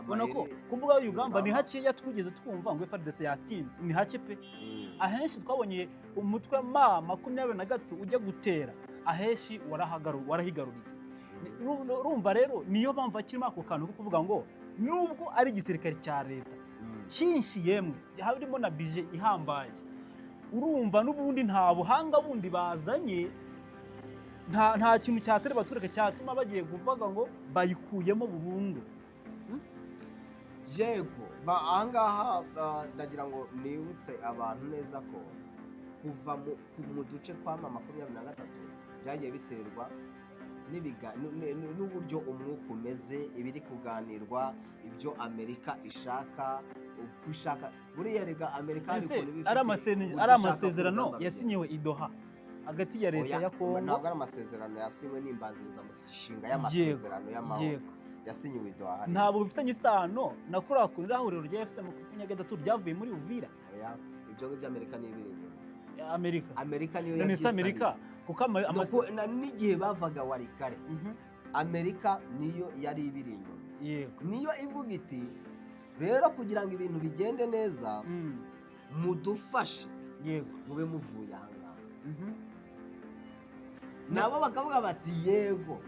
Ubona ko ku mbuga y'urugamba ni hakeya twigeze twumva ngo FARDC yatsinze, ni hake pe. Ahenshi twabonye umutwe M23 ujya gutera, ahenshi warahigaruriye. Urumva rero niyo mpamvu akirimo ako kantu ko kuvuga ngo nubwo ari igisirikare cya leta cyinshi yemwe harimo na bije ihambaye, urumva n'ubundi nta buhanga bundi bazanye, nta kintu cyatera abaturage cyatuma bagiye kuvuga ngo bayikuyemo burundu. Yego ahangaha ndagira ngo nibutse abantu neza ko kuva mu duce kwa M23 byagiye biterwa n'uburyo umwuka umeze, ibiri kuganirwa, ibyo Amerika ishaka buriya rega Amerika ari amasezerano yasinyiwe i Doha hagati ya leta ya Kongo. Ntabwo ari amasezerano yasinywe n'imbanzirizamushinga y'amasezerano y'amahoro yasinyiwe i Doha. Ntabwo bifitanye isano na kuriya kunira huriro rya M23 ryavuye muri Uvira. Ibyo ngibyo Amerika ni ibiri inyuma. Amerika niyo yagize Amerika kuko n'igihe bavaga warikare Amerika niyo yari ibiri inyuma. Niyo ivuga iti rero kugira ngo ibintu bigende neza mudufashe mube muvuye ahangaha. nabo bakavuga bati yego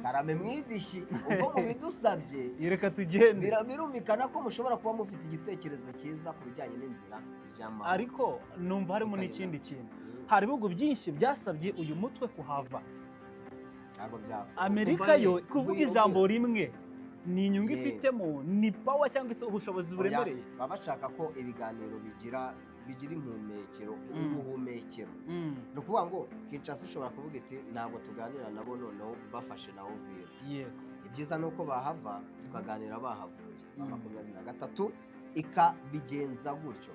karame mwidishi ubwo mubidusabye reka tugende. Birumvikana ko mushobora kuba mufite igitekerezo cyiza ku bijyanye n'inzira y'amahoro, ariko numva harimo n'ikindi kintu. Hari ibihugu byinshi byasabye uyu mutwe kuhava. Amerika yo kuvuga ijambo rimwe ni inyungu ifitemo, ni power cyangwa se ubushobozi buremereye. Baba bashaka ko ibiganiro bigira impumekero, ubuhumekero. Ni ukuvuga ngo Kinshasa ishobora kuvuga iti ntabwo tuganira nabo noneho bafashe na Uvira. Ibyiza ni uko bahava tukaganira bahavuye. M23 ikabigenza gutyo.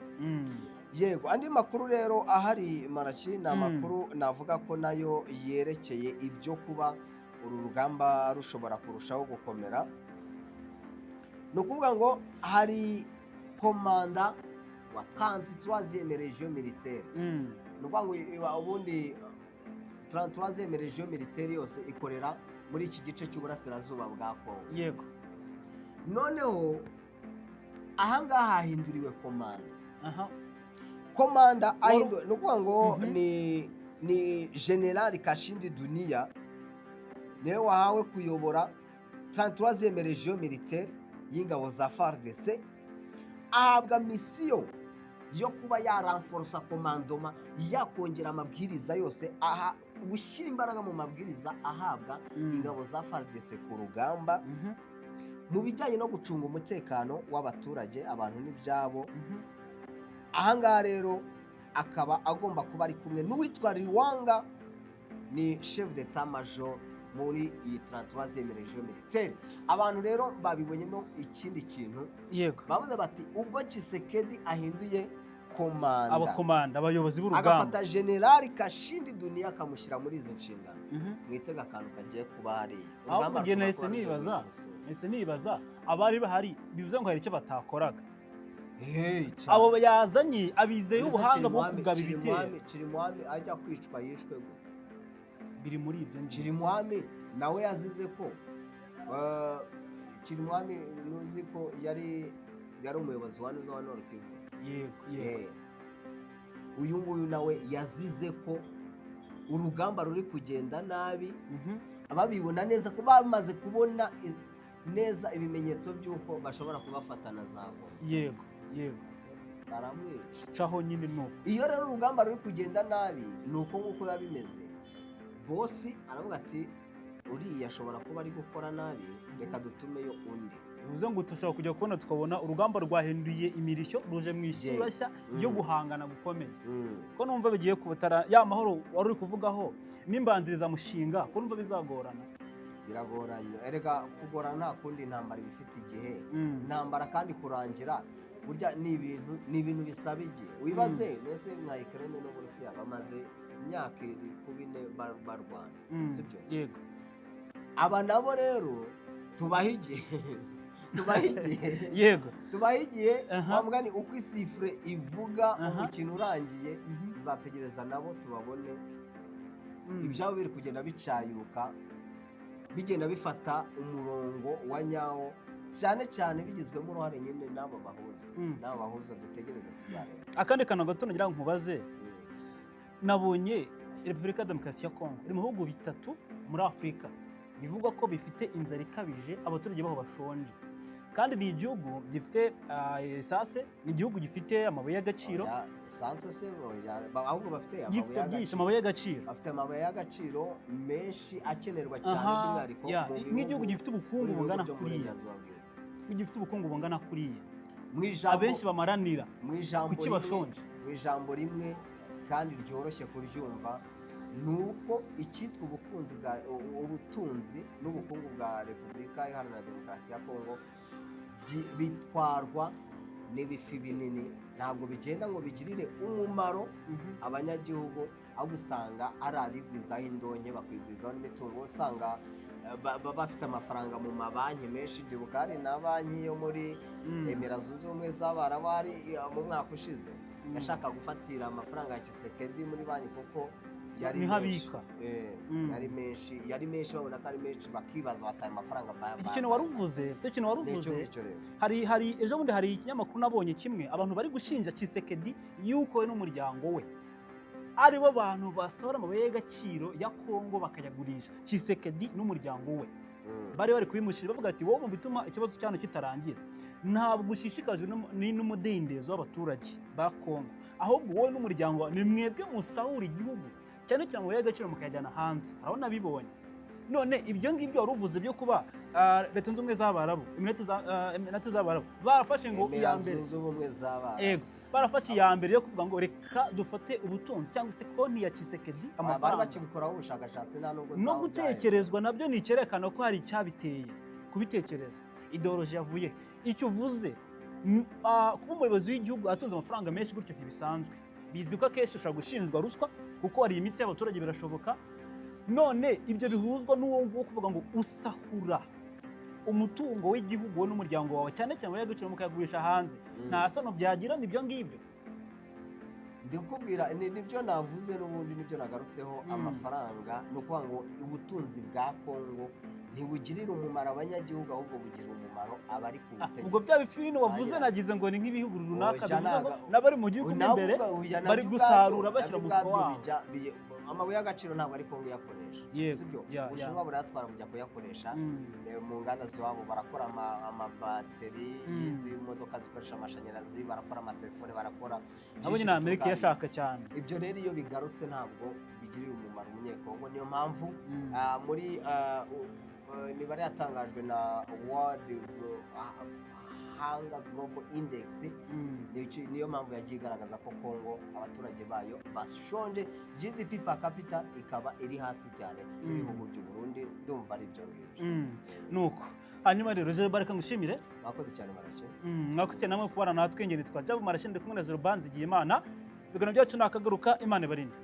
Yego, andi makuru rero ahari Maraki ni amakuru navuga ko nayo yerekeye ibyo kuba uru rugamba rushobora kurushaho gukomera. Ni ukuvuga ngo hari komanda wa 33e région militaire. Ni ukuvuga ngo ubundi 33e région militaire yose ikorera muri iki gice cy'uburasirazuba bwa Kongo. Yego. Noneho ahangaha hahinduriwe komanda. Komanda ahinduwe, ni ukuvuga ngo ni General Kashindi Dunia niwe wahawe kuyobora 33e région militaire y'ingabo za FARDC. Ahabwa misiyo yo kuba yaranforsa komandoma, yakongera amabwiriza yose, gushyira imbaraga mu mabwiriza ahabwa ingabo za FARDC ku rugamba mu bijyanye no gucunga umutekano w'abaturage, abantu n'ibyabo. Ahangaha rero akaba agomba kuba ari kumwe n'uwitwa Riwanga, ni chef d'état major muri iyi 33e région militaire. Abantu rero babibonyemo ikindi kintu. Yego. Bavuze bati ubwo Tshisekedi ahinduye komanda, abakomanda, abayobozi b'urugamba, agafata General Kashindi Dunia akamushyira muri izi nshingano, mwitega akantu kagiye kuba hariya. Ahubwo njye nahise nibaza abari bahari bivuze ngo hari icyo batakoraga. Abo yazanye abizeye ubuhanga bwo kugaba ibitero. Chirimwami ajya kwicwa yishwe gute? Biri muri ibyo Chirimwami nawe yazize ko Chirimwami nuzi ko yari yari umuyobozi wa Nord Kivu. yego Uyu nguyu nawe yazize ko urugamba ruri kugenda nabi, babibona neza ko bamaze kubona neza ibimenyetso by'uko bashobora kubafatana za ngoma. yego baramwica caho nyine nuko. Iyo rero urugamba ruri kugenda nabi ni uko nguko biba bimeze. Bosi aravuga ati uriya ashobora kuba ari gukora nabi, reka dutumeyo undi. Bivuze ngo tushobora kujya kubona tukabona urugamba rwahinduye imirishyo ruje mu isura nshya yo guhangana gukomeye. Ko numva bigiye kubutara ya mahoro wari uri kuvugaho n'imbanziriza mushinga, ko numva bizagorana. Biragoranye, erega kugorana nta kundi, intambara ibifite igihe. Intambara kandi kurangira burya ni ibintu bisaba igihe. Wibaze nese nka Ukraine no Burusiya bamaze imyaka 4 barwana, sibyo? Yego. Aba nabo rero tubahigiye yego tubahigiye bamugani uko isifure ivuga umukino urangiye, tuzategereza nabo tubabone ibyabo biri kugenda bicayuka, bigenda bifata umurongo wa nyawo, cyane cyane bigizwemo uruhare nyine n'abo bahuza dutegereza tuzareba. Akandi kantu gato ngira ngo nkubaze, nabonye Repubulika ya Demokarasi ya Kongo iri mu bihugu bitatu muri Afurika bivugwa ko bifite inzara ikabije, abaturage baho bashonje, kandi ni igihugu gifite esase, ni igihugu gifite amabuye y'agaciro. Esanse se ahubwo bafite amabuye y'agaciro, bafite amabuye y'agaciro menshi akenerwa cyane by'umwihariko nk'igihugu gifite ubukungu bungana kuriya, gifite ubukungu bungana kuriya, abenshi bamaranira kuki bashonje. Mu ijambo rimwe kandi ryoroshye kuryumva, nuko icyitwa ubutunzi n'ubukungu bwa Repubulika Iharanira Demokarasi ya Kongo bitwarwa n'ibifi binini, ntabwo bigenda ngo bigirire umumaro abanyagihugu, aho usanga ari abigwizaho indonke, bakwigwizaho n'imitungo, usanga bafite amafaranga mu mabanki menshi. Ndibuka hari na banki yo muri Emira Zunze Ubumwe z'Abarabu mu mwaka ushize yashaka gufatira amafaranga ya Tshisekedi muri banki kuko yari menshi babona ko ari menshi, bakibaza bataye amafaranga. Ikintu waruvuze hari ejo bundi hari ikinyamakuru nabonye kimwe, abantu bari gushinja Tshisekedi yuko we n'umuryango we aribo bantu basohora amabuye y'agaciro ya Kongo bakayagurisha. Tshisekedi n'umuryango we bari kubimushyira, bavuga ati wowe mu bituma ikibazo cyane kitarangira ntabwo ushishikajwe n'umudendezo w'abaturage ba Kongo, ahubwo wowe n'umuryango ni mwebwe musahura igihugu, cyane cyane amabuye y'agaciro mukayajyana hanze. Urabona bibonye. None ibyo ngibyo wari uvuze byo kuba Leta Zunze Ubumwe z'Abarabu, Emirati z'Abarabu barafashe ngo iya mbere, barafashe iya mbere yo kuvuga ngo reka dufate ubutunzi cyangwa se konti ya Tshisekedi amafaranga, bari bakibikoraho ubushakashatsi no gutekerezwa nabyo ni icyerekana ko hari icyabiteye kubitekereza. Ideoloji yavuye icyo uvuze, kuba umuyobozi w'igihugu atunze amafaranga menshi gutyo ntibisanzwe. Bizwi ko akenshi ushobora gushinjwa ruswa kuko hari imitsi y'abaturage, birashoboka. None ibyo bihuzwa n'uwo nguwo kuvuga ngo usahura umutungo w'igihugu wowe n'umuryango wawe, cyane cyane wayagaciro mukayagurisha hanze, nta sano byagira. Nibyo ngibyo ndikubwira, nibyo navuze n'ubundi nibyo nagarutseho. Amafaranga ni ukuvuga ngo ubutunzi bwa Kongo ntibugirira umumaro abanyagihugu, ahubwo bugirira umumaro abari ku butegetsi. Ubwo bya bifini wavuze nagize ngo ni nk'ibihugu runaka, bivuze ngo n'abari mu gihugu imbere bari gusarura bashyira mu mufuka wabo. Amabuye y'agaciro ntabwo ari Kongo yakoresha, sibyo? Ubushinwa burayatwara bujya kuyakoresha mu nganda z'iwabo, barakora amabateri y'izi modoka zikoresha amashanyarazi, barakora amatelefone, barakora nabo nyine Amerika yashaka cyane. Ibyo rero iyo bigarutse ntabwo bigirira umumaro umunyekongo. Niyo mpamvu muri imibare yatangajwe na World Hunger Global Index, niyo mpamvu yagiye igaragaza ko Kongo abaturage bayo bashonje, GDP per capita ikaba iri hasi cyane n'ibihugu by'u Burundi. Ndumva ari byo ngibyo. Nuko hanyuma rero je bareka ngushimire, mwakoze cyane Marashe. Mwakoze cyane namwe kubana natwe. Ngene twaje Marashe ndi kumwe na Zerubanzi Giyimana. Ibiganiro byacu nakagaruka. Imana ibarinde.